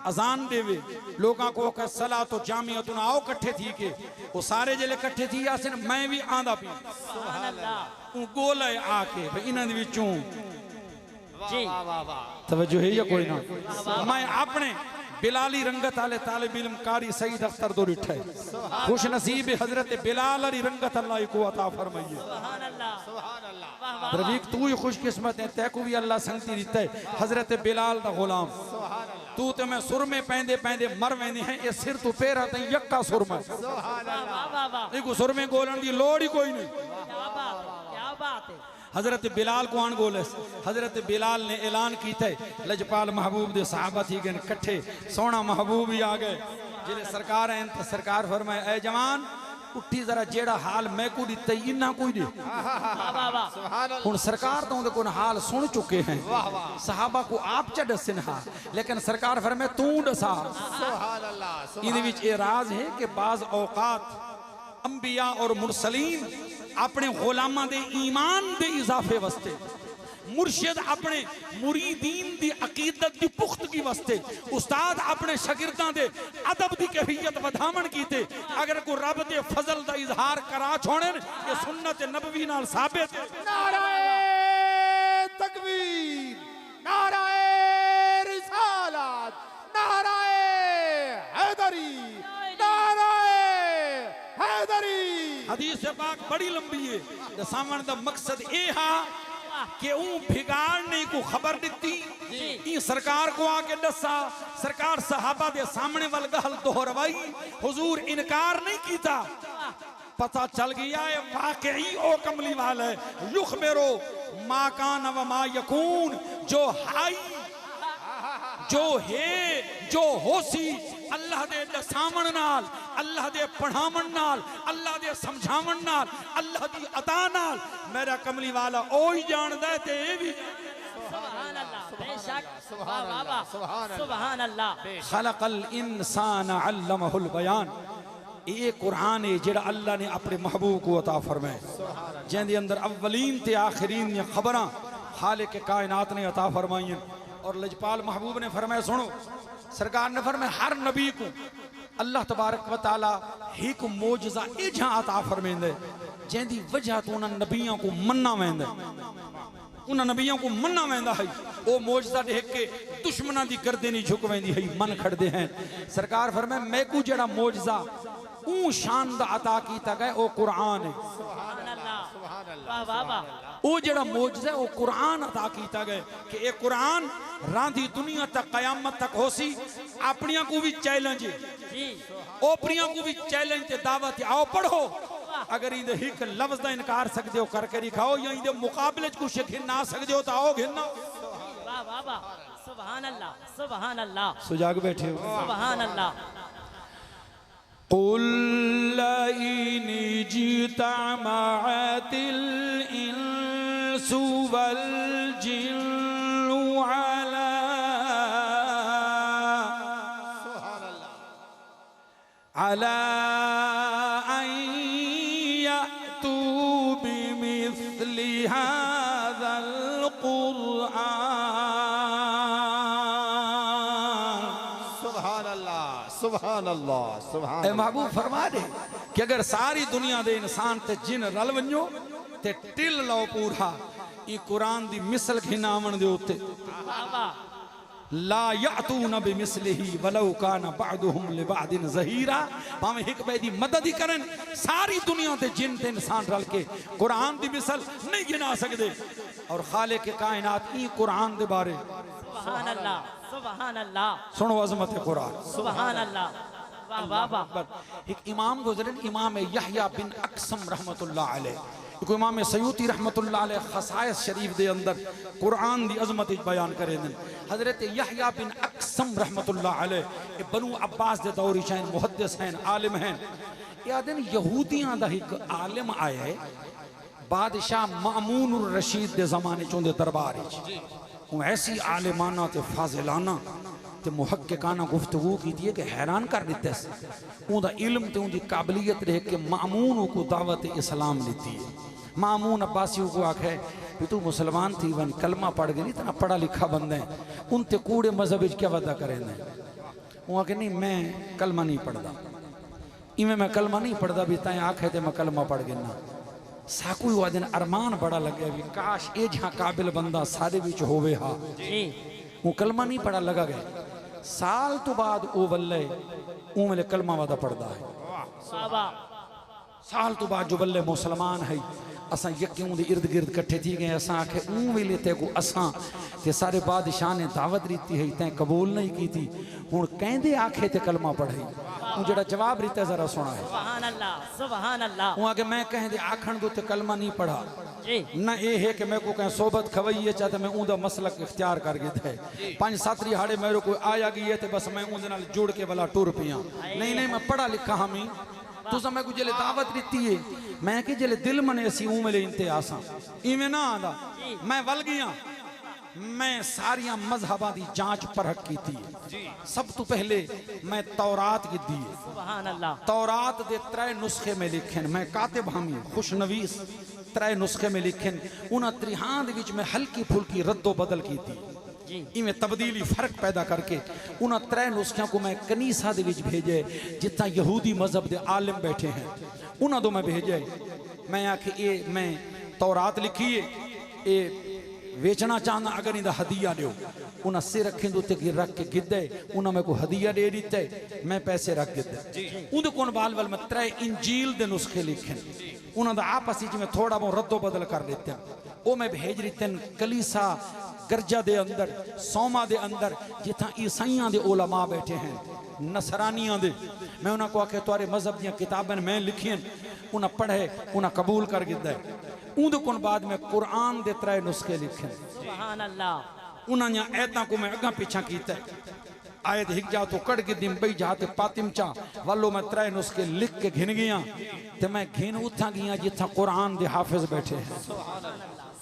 अजान देवे लोगों को कह सला तो जामियतुन आओ कट्ठे थी के वो सारे जिले कट्ठे थी यासिन मैं भी आंदा पी सुभान अल्लाह ऊ गोले आके भाई इन्हां दे विचों जी तवज्जो है या कोई ना मैं अपने बिलाली रंगत आले तालिब इल्म कारी सईद अख्तर दो रिठे खुश नसीब हजरत बिलाल अली रंगत अल्लाह को अता फरमाइए सुभान अल्लाह रवीक तू ही खुशकिस्मत है तैको भी अल्लाह संगति दिता है हजरत बिलाल दा गुलाम तू ते मैं सुर में पैंदे पैंदे मर वेंदे हैं ये सिर तू पैरा ते यक्का सुर में इको सुर में गोलन दी लोड़ ही कोई नहीं क्या बात है हजरत बिलाल को आन गोले हजरत बिलाल ने ऐलान किया लजपाल महबूब दे सहाबा थी गए कट्ठे सोना महबूब ही आ गए जिले सरकार हैं तो सरकार फरमाए ऐ जवान उठी जरा जेड़ा हाल मैं को दिता इन्ना कोई दे हुन सरकार तो उनको हाल सुन चुके हैं सहाबा को आप च दसन हा लेकिन सरकार फरमाए तू दसा इन विच ये राज है कि बाज औकात अंबिया और मुरसलीन अपने गुलामां दे ईमान दे इजाफे वास्ते मुर्शिद अपने मुरीदीन दी अकीदत दी पुख्तगी वास्ते उस्ताद अपने शागिर्दां दे अदब दी कैफियत वधावण कीते अगर कोई रब दे फजल दा इजहार करा छोड़े ये सुन्नत नबवी नाल साबित है। नाराए तकबीर, नाराए रिसालत, नाराए हैदरी, नाराए हैदरी। हदीस पाक बड़ी लंबी है दसावण दा मकसद ए हा कि भिगाड़ने को खबर दी सरकार को आके दसा सरकार सहाबा दे सामने वाल गल दोहरवाई हुजूर इनकार नहीं कीता पता चल गया है वाकई ओ कमली वाला है युख मेरो मा कान व मा यकून जो हाई जो है जो होसी अल्लाह दे दसावण नाल अल्लाह दे पढ़ावण नाल अल्लाह दे समझावण नाल अल्लाह दी अता नाल मेरा कमली वाला ओ ही जानदा है ते भी सुभान अल्लाह बेशक सुभान अल्लाह सुभान अल्लाह खलकल इंसान अल्लमहुल बयान ये कुरान है जेड़ा अल्लाह ने अपने महबूब को अता फरमाया जिंदे अंदर अव्वलीन ते आखिरीन दी खबरां खालिक कायनात ने अता फरमाई और लजपाल महबूब ने फरमाया सुनो सरकार ने फरमाया हर नबी को अल्लाह तबारक व तआला एक मौजज़ा इजा अता फरमाइंदे जिंदी वजह तो उन नबियों को मन्ना वेंदा उन नबियों को मन्ना वेंदा है वो मौजज़ा देख के दुश्मनां दी गर्दन झुक वेंदी है मन खड़दे हैं सरकार फरमाया मैं को जेड़ा मौजज़ा ऊ शान दा अता कीता गया वो कुरान है सुभान अल्लाह वाह वाह वाह वो जेड़ा मौजज़ा है वो कुरान अता कीता गया कि ये कुरान रांधी दुनिया तक कयामत तक होसी अपनियां को भी चैलेंज जी ओपरियां को भी चैलेंज ते दावत आओ पढ़ो अगर इंदे एक लफ्ज दा इनकार सकदे हो करके दिखाओ या इंदे मुकाबले च कुछ घिना सकदे हो तो आओ घिना वाह वाह वाह सुभान अल्लाह सुजाग बैठे हो सुभान अल्लाह कुल इन जितमअतिल इंसु वल जिन्नु अला अला अन यअतू बिमिस्लि हाज़ल कुरआन सुभान अल्लाह सुभान अल्लाह सुभान ए महबूब फरमा दे कि अगर सारी दुनिया दे इंसान ते जिन रल वञो ते टिल लो पूरा ई कुरान दी मिसल घिनावण दे उत्ते वाह वाह ला यातून बिमिस्लिही वलौ कान बअदुहुम लिबअदिन ज़हीरा भावे हिक बे दी मदद ही करन सारी दुनिया ते जिन ते इंसान रल के कुरान दी मिसल नहीं गिना सकदे और खालिक कायनात ई कुरान दे बारे सुभान अल्लाह सुनो अजमत कुरान सुभान अल्लाह वाह वाह वाह एक इमाम गुजरन इमाम यहया बिन अक्सम रहमतुल्लाह अलैह इमाम सयूती रहमतुल्लाह अलैह खसाइस शरीफ दे अंदर कुरान दी अजमत बयान करे हजरत यहया बिन अक्सम रहमतुल्लाह अलैह बनु अब्बास दे दौर हैं मुहद्दिस हैं आलिम हैं या दिन यहूदियां दा एक आलिम आया है बादशाह मामून उर रशीद दे जमाने चों दे दरबार विच ऐसी आलिमाना ते फाजिलाना ते मुहक्किकाना गुफ्तगू की थी कि हैरान कर दिते उनका इल्म ते उनकी काबिलियत देख के मामून को दावत इस्लाम दी है मामून अब्बासी को आखे भी तू मुसलमान थी वन कलमा पढ़ गई इतना पढ़ा लिखा बंदा है उन ते कूड़े मजहब क्या वादा करे वो आखे नहीं मैं कलमा नहीं पढ़ता इवें मैं कलमा नहीं पढ़ता भी तैं आखे तो मैं कलमा पढ़ गिना साकू हुआ दिन अरमान बड़ा लगे भी काश ये जहाँ काबिल बंदा सारे विच होवे हा वो कलमा नहीं पढ़ा लगा गया साल तो बाद वो बल्ले वो मेरे कलमा वादा पढ़ता है वाह वाह साल तो बाद जो बल्ले मुसलमान है असां यकियूं दे इर्द गिर्द कट्ठे थी गए असां आखे ऊं वेले ते को असां ते सारे बादशाह ने दावत दी है तैं कबूल नहीं की थी हुण कहंदे आखे ते कलमा पढ़ाई ऊं जेड़ा जवाब रीते जरा सुना है सुभान अल्लाह सुभान अल्लाह ऊं आगे मैं कहंदे आखण दो ते कलमा नहीं पढ़ा जी न ये है कि मैं को कहीं सोबत खवई है चाहते मैं ऊंदा मसलक इख्तियार कर गया है 5-7 रिहाड़े मेरे को आया गई है तो बस मैं ऊंदे नाल जुड़ के वाला टुर पिया नहीं नहीं मैं पढ़ा लिखा हमी तुसा मैं को जले दावत दी है मैं कि जले दिल मने सी ऊ मेरे इंतहासा इवें ना आंदा मैं वल गया मैं सारिया मजहबा दी जांच परख की थी सब तो पहले मैं तौरात की दी है सुभान अल्लाह तौरात दे 3 नुस्खे में लिखन मैं कातिब हामी खुशनवीस 3 नुस्खे में लिखन उन त्रिहां दे विच में हल्की फुल्की रद्दो बदल की थी जी इवें तब्दीली फर्क पैदा करके उन 3 नुस्खों को मैं कनीसा दे विच भेजे जितना यहूदी मजहब दे आलिम बैठे हैं उन्होंने दो मैं भेजे मैं आखे ये मैं तौरात लिखी है ये वेचना चाहना अगर इंदा हदिया दो उन्हें सिर रखें उत्ते गिर रख के गिद्दे उन्हें मेरे को हदिया दे दीते मैं पैसे रख गिद्दे उन कौन बाल वाल मैं 3 इंजील दे नुस्खे लिखे उन्होंने आपस में थोड़ा बहुत रद्दो बदल कर देते हैं वो मैं भेज रही कलीसा गर्जा दे अंदर सोमा दे अंदर जिथा ईसाइयां दे उलमा बैठे हैं नसरानियां दे मैं उन्हें को आखे तुहारे मजहब दी किताबें मैं लिखियन उन्हें पढ़े उन्हें कबूल कर गिद्दे उन कोन बाद में कुरान दे 3 नुस्खे लिखे सुभान अल्लाह उन्होंने ऐता को मैं अगा पीछा किया आयत हिक जा तो कड़ के दिन बई जाते पातिम चा वालो मैं 3 नुस्खे लिख के घिन गया ते मैं घिन उठा गया जिथा कुरान दे हाफिज बैठे हैं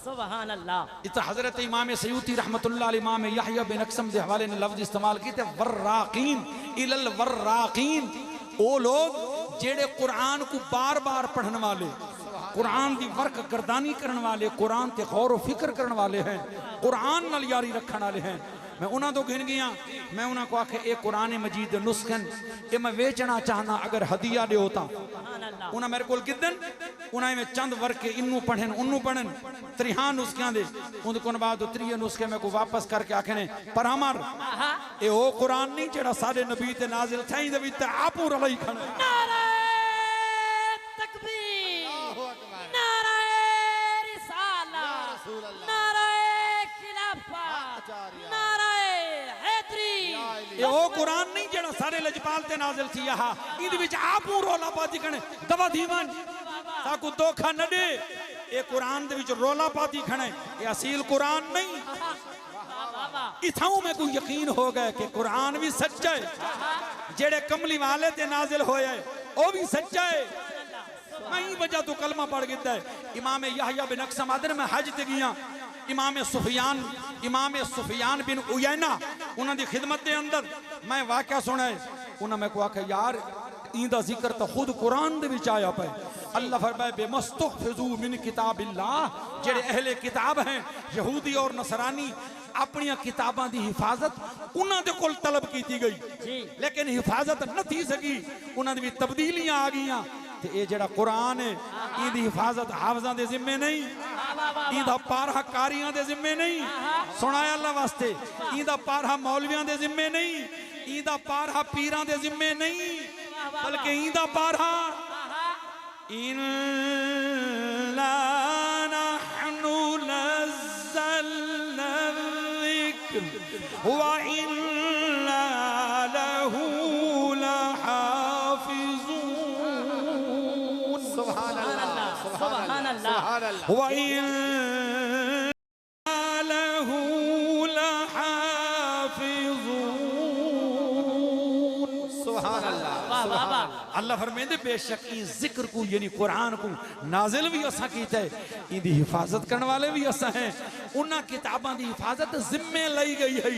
सुभान अल्लाह इत हजरत इमाम सयूती रहमतुल्लाह अलैह इमाम यहया बिन अक्सम दे हवाले ने लफ्ज इस्तेमाल किए थे वर्राकीन इलल वर्राकीन ओ लोग जेड़े कुरान को बार-बार पढ़ने वाले कुरान दी वर्क गर्दानी करने वाले कुरान ते गौर व फिक्र करने वाले हैं कुरान नाल यारी रखने वाले हैं मैं उन्होंने तो गिन गया मैं उन्होंने को आखे ये कुरान मजीद नुस्खन ये मैं वेचना चाहना अगर हदिया दे होता उन्हें मेरे को किदन उन्हें में चंद वर्क के इनू पढ़न उन्नू पढ़न 3 नुस्खियां दे उन कोन बाद 3 नुस्खे में को वापस करके आखे ने पर हमार ये ओ कुरान नहीं जेड़ा सारे नबी ते नाजिल थई दे विच आपू रलई खने नारे तकबीर नारे रिसालत नारे खिलाफत नारे हैदरी ये ओ कुरान नहीं जेड़ा सारे लजपाल ते नाजिल थी यहा इद विच आपू रोला पाती खने दवा दीवान ताकू धोखा न दे ये कुरान दे विच रोला पाती खने ये असील कुरान नहीं इथाऊ में को यकीन हो गए कि कुरान भी सच्चा है जेड़े कमली वाले ते नाजिल होए ओ भी सच्चा है मैं वजह तो कलमा पढ़ गिता है इमाम यहया बिन अक्सम आदर में हज ते गया इमाम सुफियान बिन उयैना उन्हां दी खिदमत दे अंदर मैं वाकया सुना है उन्हां मैं को आखे यार इंदा जिक्र तो खुद कुरान दे विच आया पे अल्लाह फरमाए बेमस्तहफिजू मिन किताबिल्लाह जेड़े अहले किताब हैं यहूदी और नसरानी अपनी किताबां दी हिफाजत उन्हां दे कोल तलब की गई लेकिन हिफाजत न थी सकी उन्हां दी तब्दीलियां आ गईयां ते ये जेड़ा कुरान है इंदी हिफाजत हाफिजां दे जिम्मे नहीं इंदा पारहा कारियां दे जिम्मे नहीं सुनाया अल्लाह वास्ते इंदा पारहा मौलवियां दे जिम्मे नहीं इंदा पारहा पीरां दे जिम्मे नहीं बल्कि इंदा पारहा इन्ना नहनु नज़्ज़लना ज़िक्र व इन्ना लहू लहाफ़िज़ून सुभान अल्लाह सुभान अल्लाह व इन्ना लहू लहाफ़िज़ून सुभान अल्लाह वाह वाह वाह अल्लाह फरमाते बेशक इस जिक्र को यानी कुरान को नाजिल भी असा कीता है इंदी हिफाजत करने वाले भी असा हैं उन्हां किताबां दी हिफाजत जिम्मे लई गई है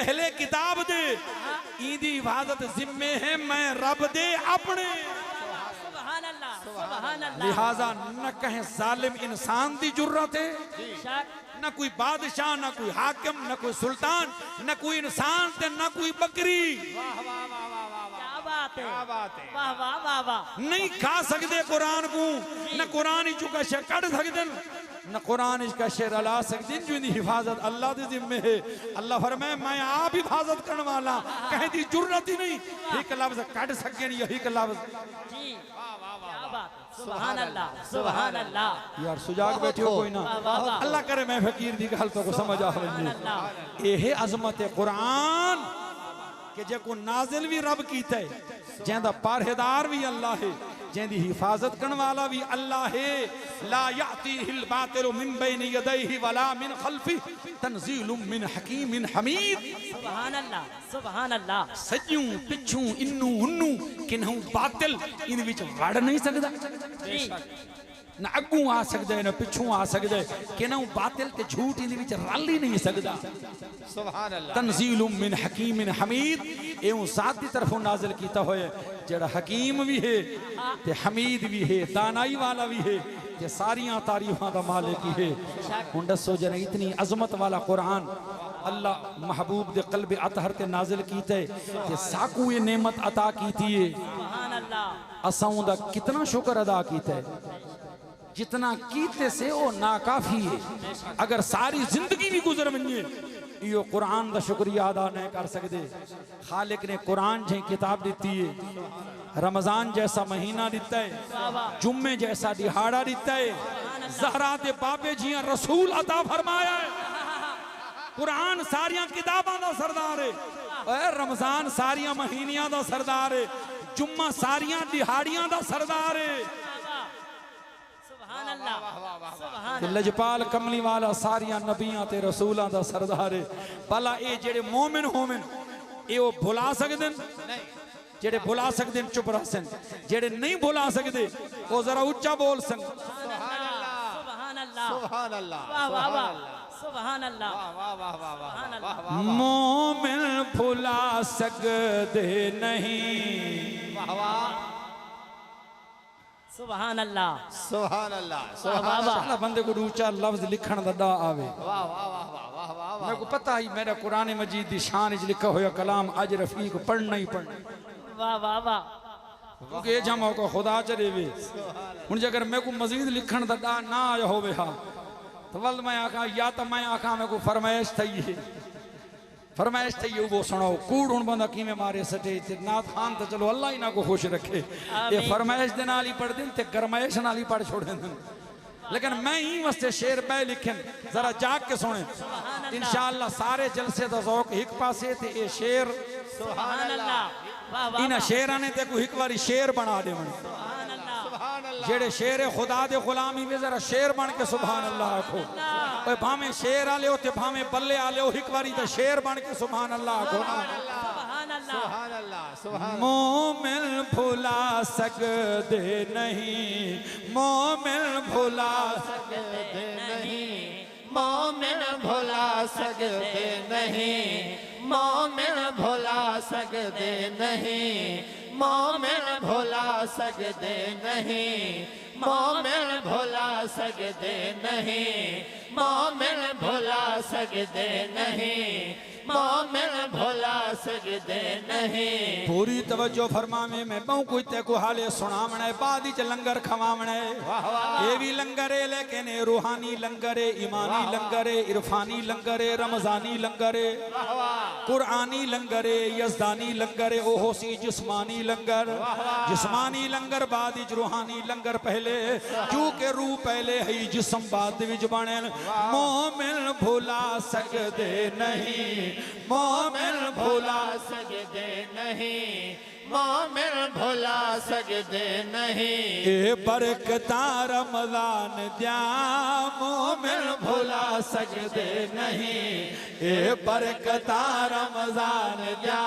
अहले किताब दे इंदी हिफाजत जिम्मे है मैं रब दे अपने सुभान अल्लाह सुभान अल्लाह लिहाजा न कहे जालिम इंसान दी जुर्रत है शक न कोई बादशाह न कोई हाकिम न कोई सुल्तान न कोई इंसान ते न कोई बकरी क्या बात है वाह वाह वाह वाह नहीं खा सकते कुरान को न कुरान ही चुका कढ़ सकते न कुरान इसका शेर अला सकती जो इनकी हिफाजत अल्लाह के जिम्मे है। अल्लाह फरमाए मैं आप हिफाजत करने वाला कहीं दी जरूरत ही नहीं एक लफ्ज कट सके नहीं यही लफ्ज जी क्या बात है। सुभान अल्लाह सुभान अल्लाह। यार सुजाग बैठे हो कोई ना अल्लाह करे मैं फकीर दी गल तो समझ आ वने ये अजमत कुरान कि जेको नाजिल भी रब कीता है जेंदा परहेदार भी अल्लाह है जेंदी हिफाजत करने वाला भी अल्लाह है। ला यातीहिल बातिलु मिन बैनि यदैहि वला मिन खल्फि तंजीलुम मिन हकीमिन हमीद। सुभान अल्लाह सुभान अल्लाह। सज्जू पिछू इन्नू उन्नू किन्हू बातिल इन विच वड़ नहीं सकदा ना अगू आ सकदा है ना पिछू आ सकदा है किन्हू बातिल ते झूठ इन विच रल ही नहीं सकदा। सुभान अल्लाह। तंजीलुम मिन हकीमिन हमीद एवं साथ की तरफों नाजिल कीता होया जेड़ा हकीम भी है ते हमीद भी है दानाई वाला भी है ते सारियां तारीफां दा मालिक ही है। हुण दसो जने इतनी अजमत वाला कुरान अल्लाह महबूब दे कल्ब अतहर ते नाजिल कीते ते साकू ये नेमत अता कीती है। सुभान अल्लाह। असां दा कितना शुक्र अदा कीता है जितना कीते से वो नाकाफी है। अगर सारी जिंदगी भी गुजर वने यो कुरान का शुक्रिया अदा नहीं कर सकते। खालिक ने कुरान जैसी किताब दी है रमजान जैसा महीना दिता है जुम्मे जैसा दिहाड़ा दिता है ज़हरा दे बाबे जियां रसूल अता फरमाया है। कुरान सारियां किताबां दा सरदार है रमजान सारियां महीनियां दा सरदार है जुम्मा सारियां दिहाड़ियां दा सरदार है। लजपाल कमली वाला सारिया नबियां ते रसूलां दा सरदार है। भला ये जेड़े मोमिन होवन ये वो भुला सकदे नहीं जेड़े भुला सकदे चुप रहसन जेड़े नहीं भुला सकदे वो जरा उच्चा बोल सन। सुभान अल्लाह सुभान अल्लाह। वाह वाह वाह सुभान अल्लाह वाह वाह वाह वाह। मोमिन भुला सकदे नहीं। वाह वाह सुभान अल्लाह सुभान अल्लाह। साला बंदे को ऊंचा लफ्ज लिखण दा दा आवे। वाह वाह वाह वाह वाह। मेरे को पता ही मेरा कुरान मजीद दी शान च लिखा होया कलाम अज रफीक पढ़ना ही पढ़ना। वाह वाह वाह। क्योंकि जमा को खुदा चले वे हुन जगर मेरे को मजीद लिखण दा दा ना आया होवे हा तो वल मैं आखा या तो मैं आखा मेरे को फरमाइश थई है फरमाइश थी वो सुनाओ कूड़ हूं बंदा किमें मारे सटे ते नाथ खान तो चलो अल्लाह ही ना को खुश रखे ये फरमाइश दे नाल ही पढ़ दिन ते गरमाइश नाल ही पढ़ छोड़ दिन। लेकिन मैं ही वास्ते शेर पै लिखन जरा जाग के सुने इंशाअल्लाह सारे जलसे दा ज़ौक एक पासे ते ये शेर सुभान अल्लाह। वाह वाह। इना शेरां ने ते को एक बारी शेर बना देवन जेड़े शेर खुदा दे गुलामी में जरा शेर बन के सुभान अल्लाह आखो ओए भावे शेर आले हो ते भावे बल्ले आले हो एक बारी तो शेर बन के सुभान अल्लाह आखो ना। सुभान अल्लाह सुभान अल्लाह सुभान। मोमिन भुला सकदे नहीं मोमिन भुला सकदे नहीं मोमिन भुला सकदे नहीं मोमिन भुला सकदे नहीं मोमिन भुला सकदे नहीं मोमिन भुला सकदे नहीं मोमिन भुला सकदे नहीं मोमिन भुला सकदे नहीं। पूरी तवज्जो फरमावे मैं बहु कोई ते को हाले सुनावना है बाद च लंगर खवावना है। ये भी लंगर है लेकिन रूहानी लंगर है ईमानी लंगर है इरफानी लंगर है रमजानी लंगर है कुरानी लंगर है यज़दानी लंगर है ओहो सी जिस्मानी लंगर जिस्मानी लंगर बाद च रूहानी लंगर पहले क्योंकि रूह पहले है जिस्म बाद विच बने। मोमिन भुला सकदे नहीं मोमिन भुला सकदे नहीं मोमिन भुला सकदे नहीं। ए बरकता रमजान दिया मोमिन भुला सकदे नहीं ए बरकता रमजान दिया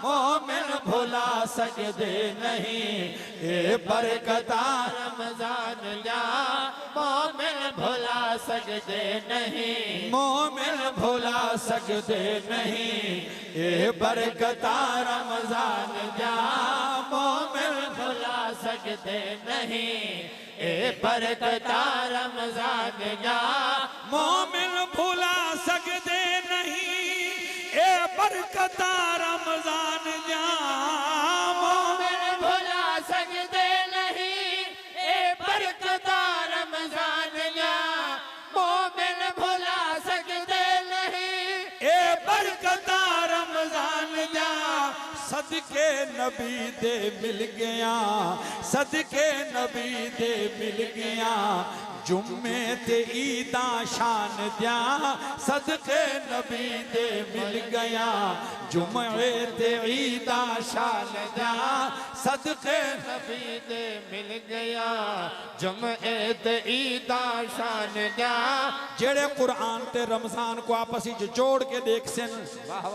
मोमिन भुला सकदे नहीं ए बरकता रमजान दिया मोमिन भुला सकदे नहीं मोमिन भुला सकदे नहीं ए बरकता रमजान दिया मोमिन भुला सकदे नहीं ए बरकता रमजान दिया मोमिन भुला सकदे नहीं ए बरकता रमजान दिया मोमिन भुला सकदे नहीं ए बरकता रमजान दिया सदके नबी दे मिल गया, सदके नबी दे मिल गया, जुम्मे ते ईदा शान दिया, सदके नबी दे मिल गया, जुम्मे ते ईदा शान दिया, सदके नबी दे मिल गया, जुम्मे ते ईदा शान दिया। जेड़े कुरान ते रमजान को आपस में जोड़ के देख सन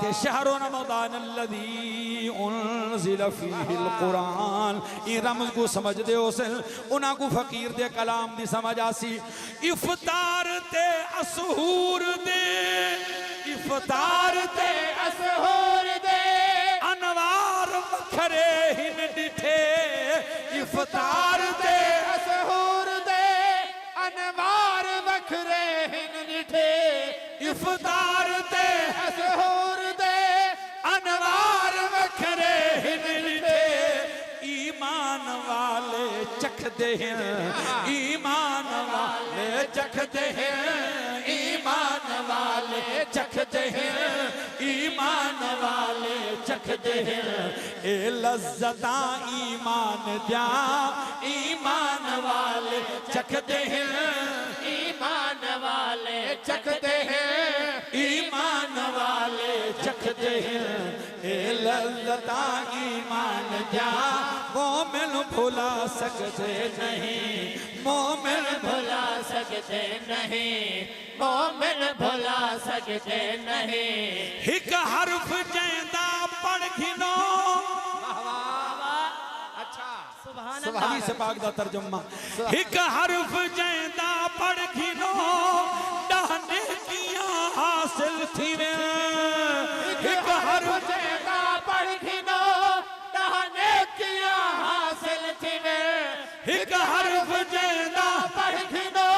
कि शहरो रमजान अल्लज़ी उन्ज़िला फ़ीहिल कुरान, इन रमज़ को समझ दे उसन उना को फकीर दे कलाम दी समझ आसी। इफ्तार ते असहूर दे, इफ्तार ते असहूर दे अनवार वखरे हिन डिठे, इफ्तार ते असहूर दे अनवार वखरे हिन डिठे, इफ्तार ते असहूर दे अनवार वखरे हिन डिठे, ईमान वाले चखदे हैं, ईमान वाले चखदे हैं, ईमान वाले चखदे हैं, ईमान वाले चखदे हैं, ए लज्जता ईमान दिया, ईमान वाले चखदे हैं, ईमान वाले चखते हैं, ईमान वाले चखदे हैं, ए लज्जता ईमान दिया, मोमिन भुला सकते नहीं, मोमिन भुला सकते नहीं, मोमिन भुला सकते नहीं। हिक हर्फ जैदा पढ़ घिनो, अच्छा सुभान हदीस अल्लाह। पाक दा तर्जुमा, हिक हर्फ जैदा पढ़ घिनो, डहने किया हासिल थी वे, हिक हर्फ जेदा पढ़ घिनो डहने किया हासिल थी वे, हिक हर्फ जैदा पढ़ घिनो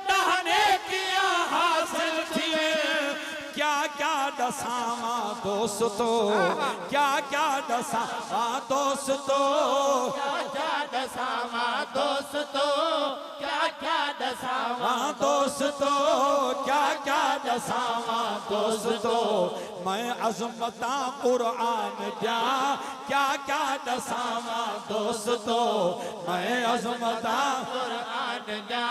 डहने किया हासिल थी वे, क्या क्या दसावा दोस्तों, क्या क्या दसावा दोस्तों, क्या दसावा दोस्तों, क्या दसावा दोस्तों, क्या क्या दसावा दोस्तों, मैं अज़मता कुरान दिया, क्या क्या दसावा दोस्तों, मैं अज़मता कुरान जा,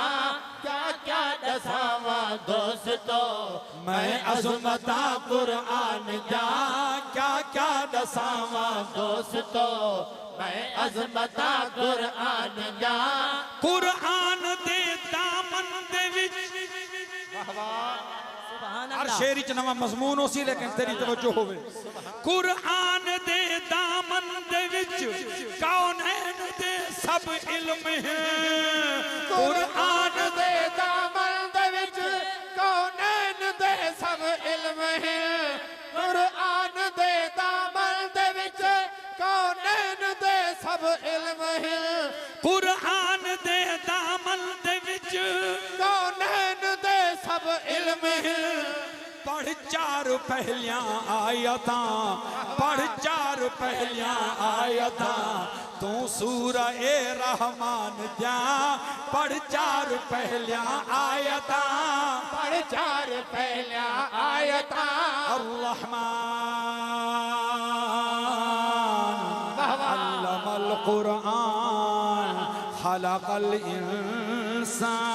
क्या दसावा दोस्तों, मैं अज़मता कुरान जा, क्या क्या दसावा दोस्तों, मैं अज़मता कुरान जा। कुरान दे दामन दे विच, सुभान हर अल्लाह। शेर च नवा मजमून होसी लेकिन तेरी तवज्जो होवे। कुरान दे दामन दे विच कौनैन दे सब इल्म है, कुरान दे दामन दे विच कौनैन दे सब इल्म है, कुरान दे दामन दे विच कौनैन दे सब इल्म है, कुरान दे दामन दे विच कौनैन दे सब इल्म है। पढ़ चार पहलियां आयतां, पढ़ चार पहलियां आयतां, तू सूरा ए रहमान दिया, पढ़ चार पहलियां आयतां, पढ़ चार पहला आयता, अर्रहमान अल्लमल कुरान खलकल इंसान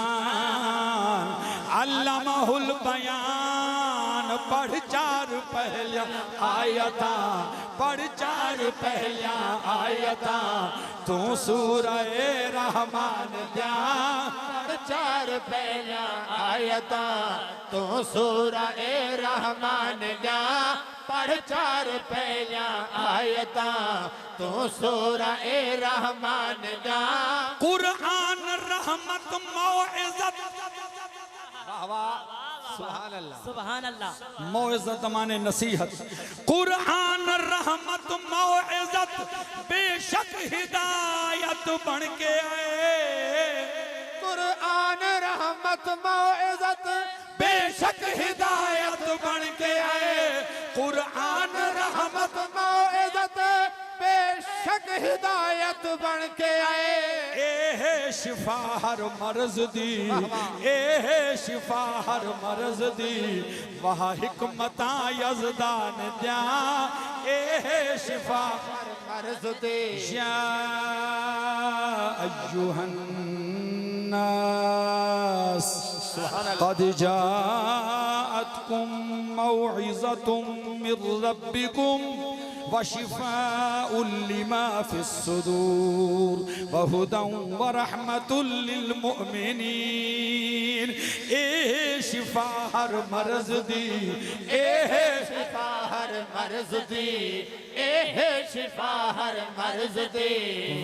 अल्लमहुल बयान, पढ़ चार पहलियां आयता, पढ़ चार पहलियां आयता, तू सूरा ए रहमान दिया, पढ़ चार पहला आयता, तू सूरा ए रहमान जा, पढ़ चार पहला आयता, तू सूरा ए रहमान जा। कुरान रहमत मौइज़त, सुभान अल्लाह, सुभान अल्लाह। मौइज़त माने नसीहत, कुरान रहमत मौइज़त बेशक हिदायत बन के आए, कुरान रहमत मौइज़त बेशक हिदायत बन के आए, कुरान रहमत मौइज़त बेशक हिदायत बन के आए। ए है शिफा हर मर्ज दी, ए है शिफा हर मर्ज दी, वह हिकमता यज़दान दिया, ए शिफा मर्ज दे या अय्युहन नास क़द जाअतकुम मौइज़तुम मिर रब्बिकुम व शिफ़ाउन लिमा फ़िस्सुदूर व हुदन व रहमतुल लिल मुमिनीन। ए शिफा हर मर्ज दी, ए शिफा हर मर्ज दी, ए शिफा हर मर्ज दे।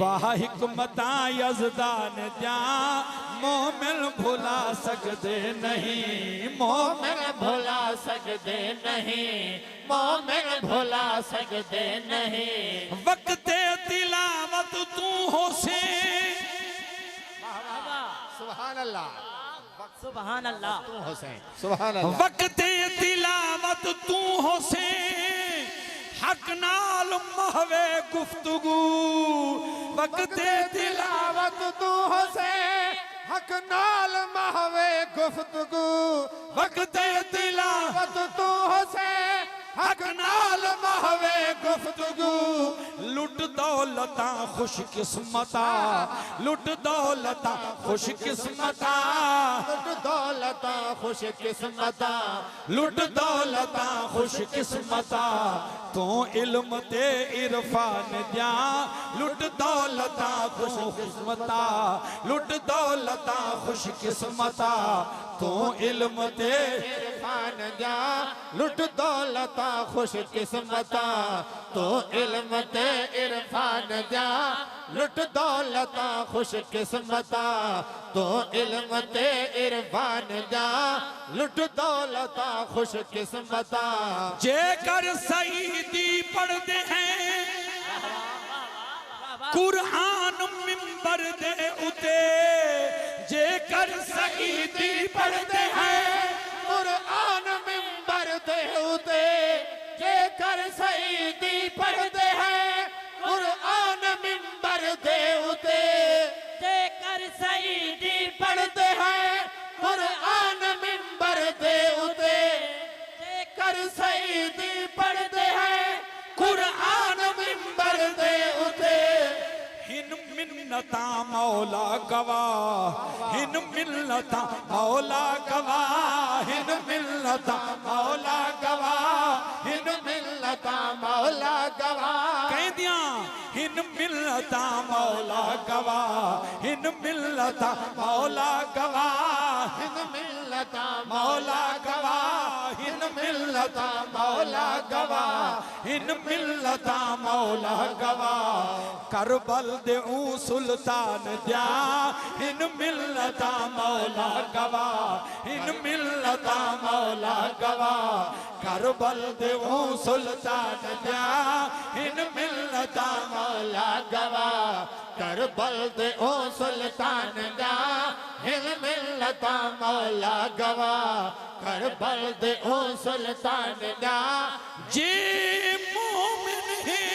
वाह हिकमता यज़दान द्या मोमिन भुला सकते नहीं, मोमिन भुला सकते नहीं, मोमिन भुला सकते नहीं। वक्ते तिलावत तू हो से सुभान अल्लाह, सुभान अल्लाह। तू हुसैन सुभान अल्लाह। वक्ते तिलावत तू हो से हक नाल महवे गुफ्तगू। वक्ते तिलावत तू हुसैन हक नाल महवे गुफ्तगू। वक्ते तिलावत तिलावत तू हुसैन हक नाल महवे गुफ्तगू। लुट दौलता खुश किस्मता, लुट दौलता खुश किस्मता, लुट दौलता खुश किस्मता, लुट दौलता खुश किस्मता। तो इल्म ते इरफान द्या लुट दौलता खुश किस्मता, लुट दौलता खुश किस्मता। तो इल्म ते इरफान द्या लुट दौलता खुश किस्मता। तो इल्म ते इरफान द्या लुट दौलता खुश किस्मता। तो इल्म ते इरफान द्या लुट दौलता खुश किस्मता। जेकर सईदी पढ़ते हैं कुरान मिंबर दे उते, जेकर सईदी पढ़ते हैं कुरान मिंबर दे उते। जेकर सईदी पढ़ते हैं कुरान मिंबर दे उते। जेकर सईदी पढ़ते हैं कुरान मिंबर दे उते। जेकर सईदी पढ़ते हैं कुरान मिंबर दे उते। हिन मिन्नता मौला गवाह, हिन मिन्नता मौला गवाह, हिन मिन्नता मौला गवाह, हिन मिल्लता मौला गवाह। कह दिया हिन मिल्लता मौला गवाह, हिन मिल्लता मौला गवाह, हिन मिल्लता मौला गवाह, हिन मिल्लता मौला गवाह, हिन मिल्लता मौला गवाह। करबल दे सुल्तान द्या हिन मिल्लता मौला गवाह, हिन मिल्लता मौला गवाह। करबल दे सुल्तान द्या हिन मिल्लता मौला गवाह। करबल दे ओ सुल्तान द्या हिन मिल्लता मौला गवाह। करबल दे ओ सुल्तान द्या जे मोमिन है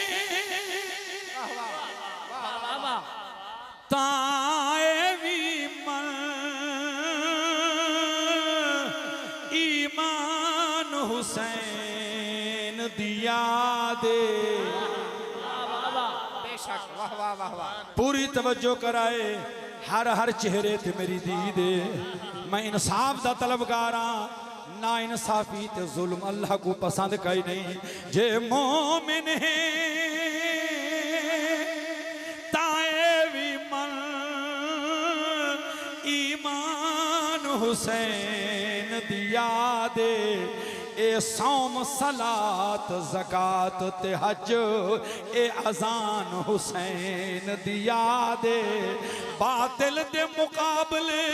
ताए भी मन ईमान हुसैन दिया दे। बेशक वाह वाह वाह वाह। पूरी तवज्जो कराए हर हर चेहरे ते मेरी दीद है। मैं इंसाफ दा तलबगार हाँ, ना इंसाफी ते जुल्म अल्लाह को पसंद कई नहीं। जे मोमिन है ताए भी मन ईमान हुसैन दिया दे। ए सौम सलात ज़कात ते हज ए अजान हुसैन दिया दे। बातिल दे मुकाबले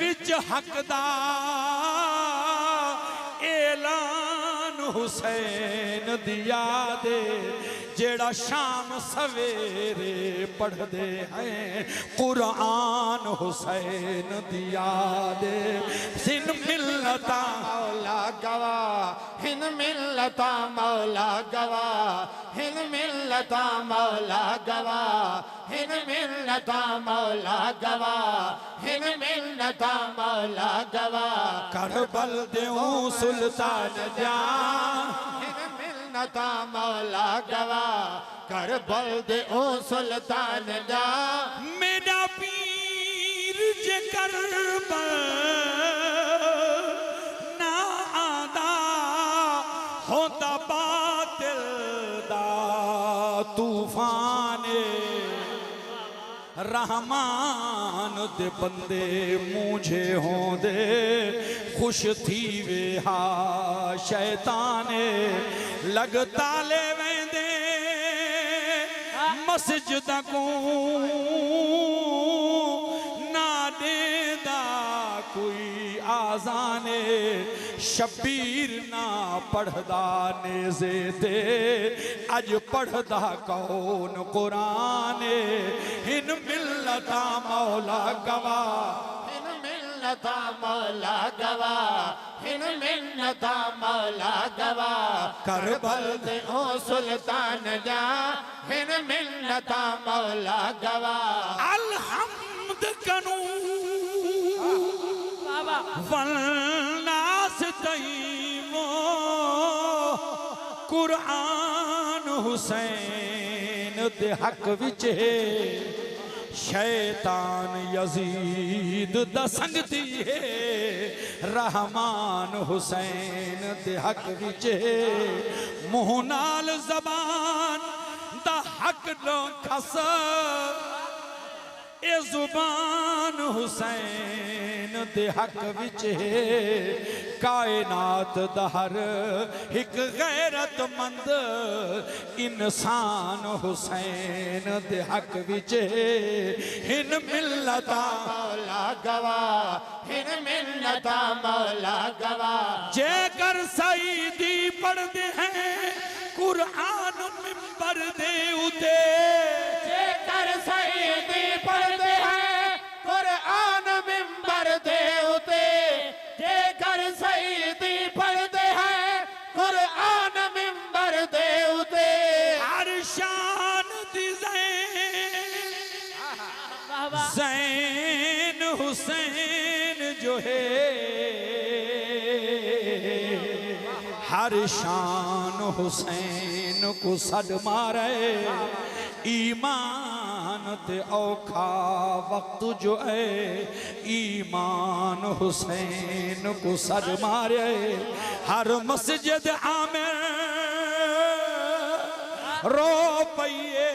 विच हक दा ऐलान हुसैन दिया दे। जेड़ा शाम सवेरे पढ़दे हैं कुरान हुसैन दिया दे। सिन मिल्लता मौला गवाह हिन मिल्लता मौला गवाह। हिन मिल्लता मौला गवाह। हिन मिल्लता मौला गवाह। हिन मिल्लता मौला गवाह। करबल देऊं सुल्तान जा हिन मिन्नता मौला गवा करबल दे ओ सुल्तान जा मेरा पीर जे करबल ना आदा होता बातिल दा तूफान रहमान दे बंदे मुझे होंदे खुश थी वे हा शैताने लगता ले वेंदे मस्जिद को ना देदा कोई आजाने शबीर ना पढ़दा नेज़े ते अज पढ़दा कौन कुरान हिन मिल्लता मौला गवा हिन मिन्नता मौला गवा हिन मिन्नता मौला गवा करबल दे ओ सुल्तान जा हिन मिन्नता मौला गवा अलहम्द कनू वन्नास तईमो कुरान हुसैन दे हक विच है शैतान यजीद दा संगती है रहमान हुसैन दे हक विच है मुंह नाल ज़बान दा हक नो खस ए जुबान हुसैन दे हक विच है कायनात दहर एक गैरतमंद इंसान हुसैन दे हक विच है हिन मिल्लता मौला गवा हिन मिन्नता मौला गवा जेकर सईदी पढ़दे हैं कुरान मिंबर दे उते जेकर सईदी पढ़दे हैं कुरान मिंबर दे उते जेकर सईदी पढ़दे हैं कुरान मिंबर दे उते हर शान दी ज़ैन हुसैन जो है हर शान हुसैन को सद मारे ईमान ते औखा वक्त जो है ईमान हुसैन को सद मारे हर मस्जिद आमिर रो पइए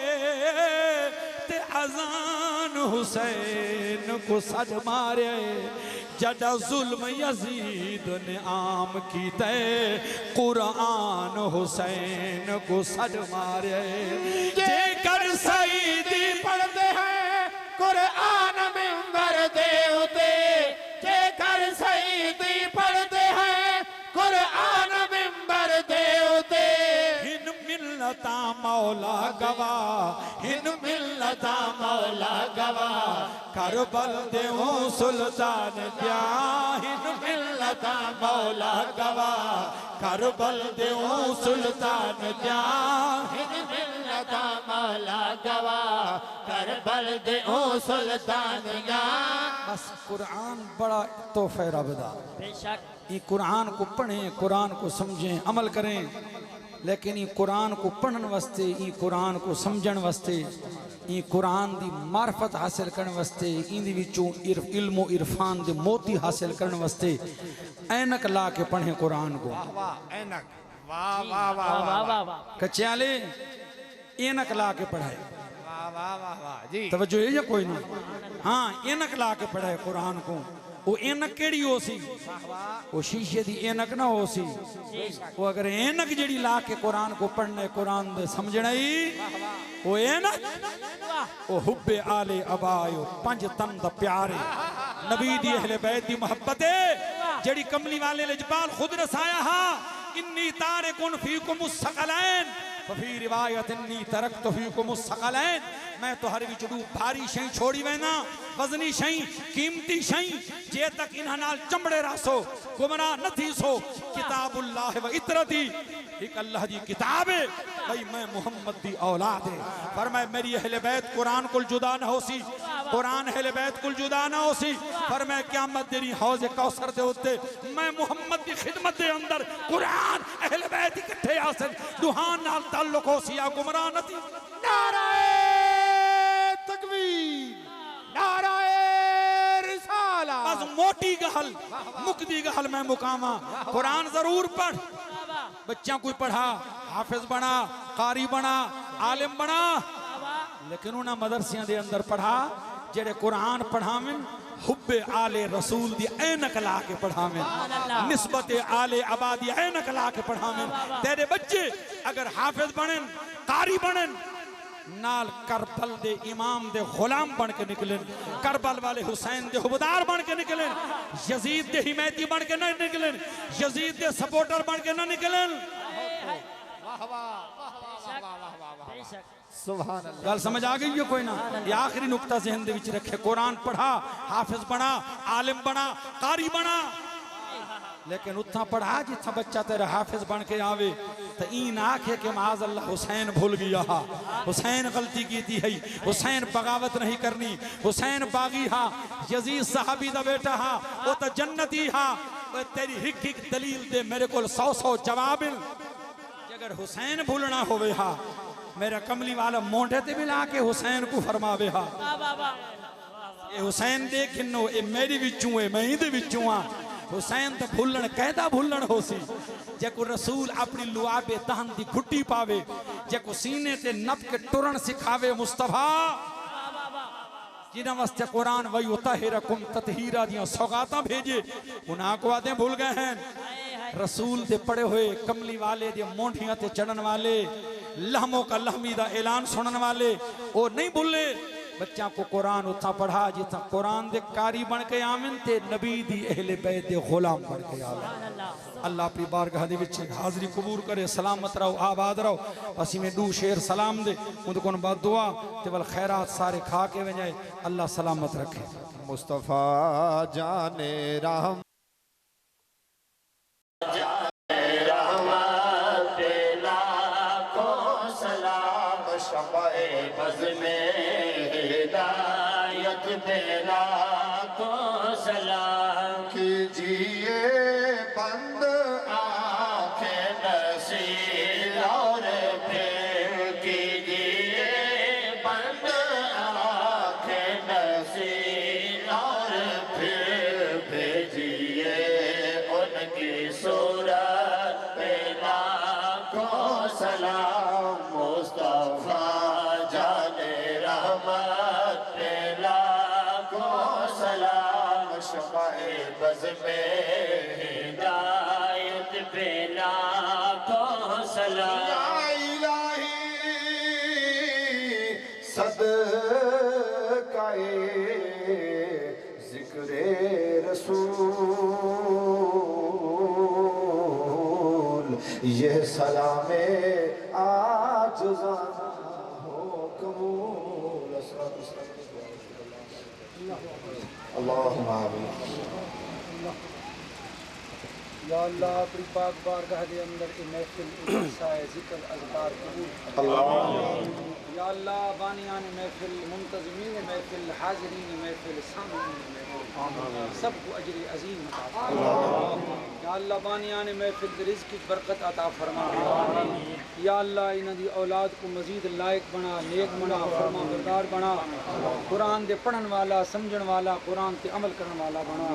ते अजान हुसैन को सद मारे जदा जुल्म यजीद ने आम की तय कुरान हुसैन को सद मारे जेकर सईदी पढ़दे हैं कुरान मिंबर दे उते जेकर सईदी पढ़दे हैं कुरान मिंबर दे उते हिन मिल्लता मौला गवा हिन मिल्लता मौला गवा करबल देऊं सुल्तान क्या हिन मिल्लता मौला गवा करबल देऊं सुल्तान क्या हिन मिन्नता मौला गवा करबल दे ओ सुल्तान जा बस कुरान बड़ा तोहफे रबदा बेशक ये कुरान को पढ़ें कुरान को समझें अमल करें लेकिन ये कुरान को पढ़न वास्ते ये कुरान को समझण वास्ते ये कुरान दी मार्फत हासिल करने वास्ते इंदी विचों इल्मो इरफान दे मोती हासिल करने वास्ते ऐनक ला के पढ़ें कुरान को वाह ऐनक वाह वाह वाह वाह वाह वाह वाह कच्याले ऐनक ला के पढ़ाए वाह वाह वाह वाह जी तवज्जो है या कोई नहीं हाँ ऐनक ला के पढ़ाए कुरान को वो ऐनक केड़ी हो सी वो शीशे दी ऐनक ना हो सी वो अगर ऐनक जड़ी ला के कुरान को पढ़ने कुरान दे समझना ही वो ऐनक वो हुब्बे आले अबायो पंज तन दा प्यारे नबी दी अहले बैत दी मोहब्बत है जड़ी कमली वाले लजपाल खुद रसाया हा इन्नी तारिकुन फीकुम मुस्तक़लैन फी रिवायत इन्नी तरकतु फीकुम मुस्तक़लैन मैं तो हर विचड़ू भारी शई छोड़ी वेना वजनी शई कीमती शई जे तक इन्हां नाल चमड़े रासो गुमराह न थी सो किताबुल्लाह व इतरती एक अल्लाह दी किताब है भाई मैं मोहम्मद दी औलाद है फरमाए मेरी अहले बैत कुरान को जुदा न होसी कुरान अहले बैत कुल जुदा ना होसी फरमाया क़यामत तेरी हौज़ कौसर दे उत्ते मैं मुहम्मद की खिदमत दे अंदर कुरान अहले बैत इकट्ठे आसन दुहान नाल ताल्लुक होसी आ गुमराह नती। नाराए तकबीर, नाराए रिसाला। बस मोटी गहल मुकदी गहल मैं मुकामा कुरान जरूर पढ़ बच्चा कोई पढ़ा हाफिज बना कारी बना आलिम बना लेकिन उन्हें मदरसियां दे अंदर पढ़ा जेड़े कुरान पढ़ावें हुब्बे आले रसूल दी ऐनक ला के पढ़ावें निस्बत आले आबादी ऐनक ला के पढ़ावें तेरे बच्चे अगर हाफिज बने कारी बने नाल करबल दे इमाम दे गुलाम बन के निकले करबल वाले हुसैन दे हुबदार बन के निकले यजीद दे हिमैती बन के न निकले यजीद दे सपोर्टर बन के न निकले। सुभान अल्लाह। गल समझ आ गई है कोई ना ये आखिरी नुक्ता ज़हन दे विच रखे कुरान पढ़ा हाफिज बना आलिम बना कारी बना लेकिन उतना पढ़ा जिथा बच्चा तेरा हाफिज बन के आवे तो इन आखे के माज अल्लाह हुसैन भूल गया हा हुसैन गलती की थी है हुसैन बगावत नहीं करनी हुसैन बागी हा यजीद सहाबी दा बेटा हा वो तो जन्नती हा तेरी हिक हिक दलील दे मेरे को 100 जवाब अगर हुसैन भूलना होवे हा मेरा कमली वाला मोंढे ते मिला के हुसैन को फरमावे हा ये हुसैन देखिनो ये मेरी विचू है मैं इहदे विचू हां हुसैन तो भूलन कहदा भूलन होसी जेको रसूल अपनी लुआबे तहन दी घुट्टी पावे जेको सीने ते नप के टुरन सिखावे मुस्तफा जिन्हां वास्ते कुरान वही उतहिरकुम ततहीरा दियां सौगातां भेजे उन्हां को आदे भूल गए हैं रसूल दे पड़े हुए कमली वाले दे मोंढियां ते चढ़न वाले लहमों का लहमी दा ऐलान सुनने वाले वो नहीं भूले बच्चा को कुरान उतना पढ़ा जितना कुरान दे कारी बन के आमिन ते नबी दी अहले बैत दे गुलाम बन के आमिन। अल्लाह अपनी बारगाह दे विच हाज़री कबूल करे सलामत रहो आबाद रहो असी में दू शेर सलाम दे उन कोन बाद दुआ ते वल खैरात सारे खा के वजाए अल्लाह सलामत रखे। मुस्तफा जाने रहम बज़ में हिदायत देना को सलाम कीजिए बंद आंखें नसीर और फिर कीजिए बंद आंखें नसीर और फिर भेजिए उनकी सूरत पे लाखों सलाम मुस्तफा जाने रहमत पे लाखों सलाम शफ़ाए बज़ में हिदायत पे लाखों सलाम या इलाही सदकाए ज़िक्रे रसूल ये सलामे आज ज़ाना हो कबूल अल्लाहुम्मा आमीन। या अल्लाह अपनी पाक बारगाह के अंदर की महफिल साए ज़िक्र अज़कार कबूल अल्लाह या अल्लाह बानियान महफिल मुंतज़मीन महफिल हाज़रीन महफिल सामीन महफिल सबको अजर अज़ीम अता फरमा या अल्लाह बानियान महफिल रिज़्क़ की बरकत अता फरमा या अल्लाह इन्हां दी औलाद को मज़ीद लायक बना नेक बना फरमा बरदार बना कुरान दे पढ़न वाला समझण वाला कुरान ते अमल करने वाला बना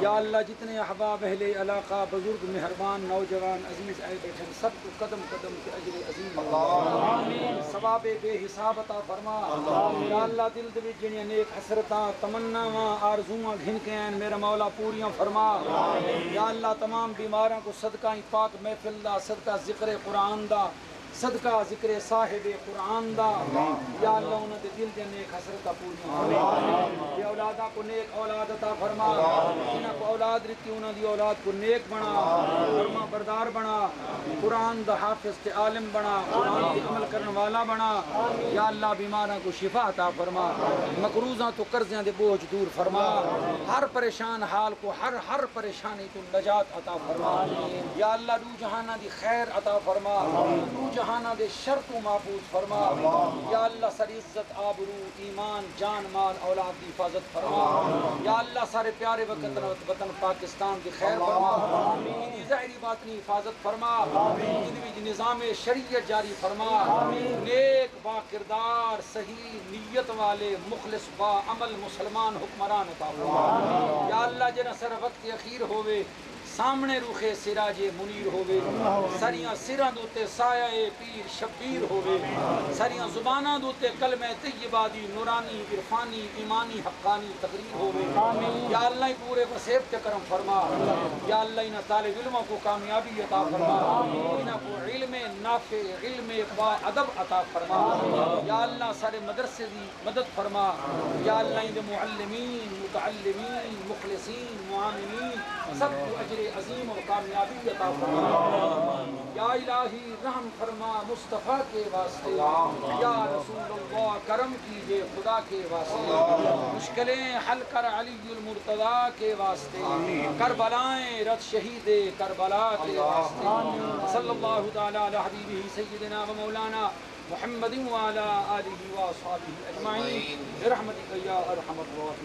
या अल्लाह जितने अहबाब अहले इलाका बुजुर्ग मेहरबान नौजवान अजीज आए बैठे सबको कदम कदम से अजर अज़ीम आमीन सवाब बेहिसाब अता फरमा या अल्लाह दिल दे विच जिहड़ियां नेक हसरतां तमन्नावां आरज़ूआं घिन के आइन मेरा मौला पूरियां फरमा या अल्लाह तमाम बीमारां को सदका पाक महफिल दा सदका ज़िक्र कुरान दा सदका ज़िक्र साहिब कुरान दा या अल्लाह उन्हां दे दिल दे नेक हसरतां पूरियां फरमा या औलादा को नेक औलाद अता फरमा जिन्हां को औलाद रिती उन्हां दी औलाद को नेक बना फरमा बरदार बना कुरान दा हाफिज ते आलिम बना कुरान पे अमल करने वाला बना या अल्लाह बीमारां को शिफा अता फरमा मकरूज़ां तो कर्ज़ियां दे बोझ दूर फरमा हर परेशान हाल को हर परेशानी तो नजात अता फरमा या अल्लाह रूह जहाना दी खैर अता फरमा रूह जहाना दे शर्तों महफूज फरमा। या अल्लाह सारी इज्जत आबरू ईमान जान माल औलाद की हिफाजत फरमा। या अल्लाह सारे प्यारे वतन पाकिस्तान की खैर फरमा। ज़ाहिरी बातनी हिफाजत फरमा। निज़ाम शरीयत जारी फरमा। नेक बा किरदार सही नीयत वाले मुखलिस बा अमल मुसलमान हुक्मरान अता फरमा। या अल्लाह जना सर वक्त अखीर होवे सामने रुखे सिराजे मुनीर होवे। सारियां सिरां दे उत्ते साया ए पीर शबीर होवे। सारियां जुबानां दे उत्ते कलमे तय्यबा दी नूरानी इरफानी ईमानी हक्कानी तकरीर होवे। या अल्लाह ही पूरे वसेब ते करम फरमा। या अल्लाह इन तालिब इल्मों को कामयाबी अता फरमा। इन्हां को इल्म नाफे इल्म बा अदब अता फरमा। या अल्लाह सारे मदरसे दी मदद फरमा। या अल्लाह इन मुअल्लिमीन मुतअल्लिमीन मुखलिसीन मुआमिनीन सबको अजर अजीम और कामयाबी अता फरमा। या इलाही रहम फरमा मुस्तफ़ा के वास्ते। या रसूलुल्लाह करम कीजिए खुदा के वास्ते। मुश्किलें हल कर अलीउल मुर्तज़ा के वास्ते। करबलाएं रत शहीदे करबला के वास्ते। सल्लल्लाहु तआला अला हबीबिही सय्यिदिना व मौलाना मुहम्मदिन व अला आलिहि व अस्हाबिही अजमाइन बिरहमतिका या अरहमर राहिमीन।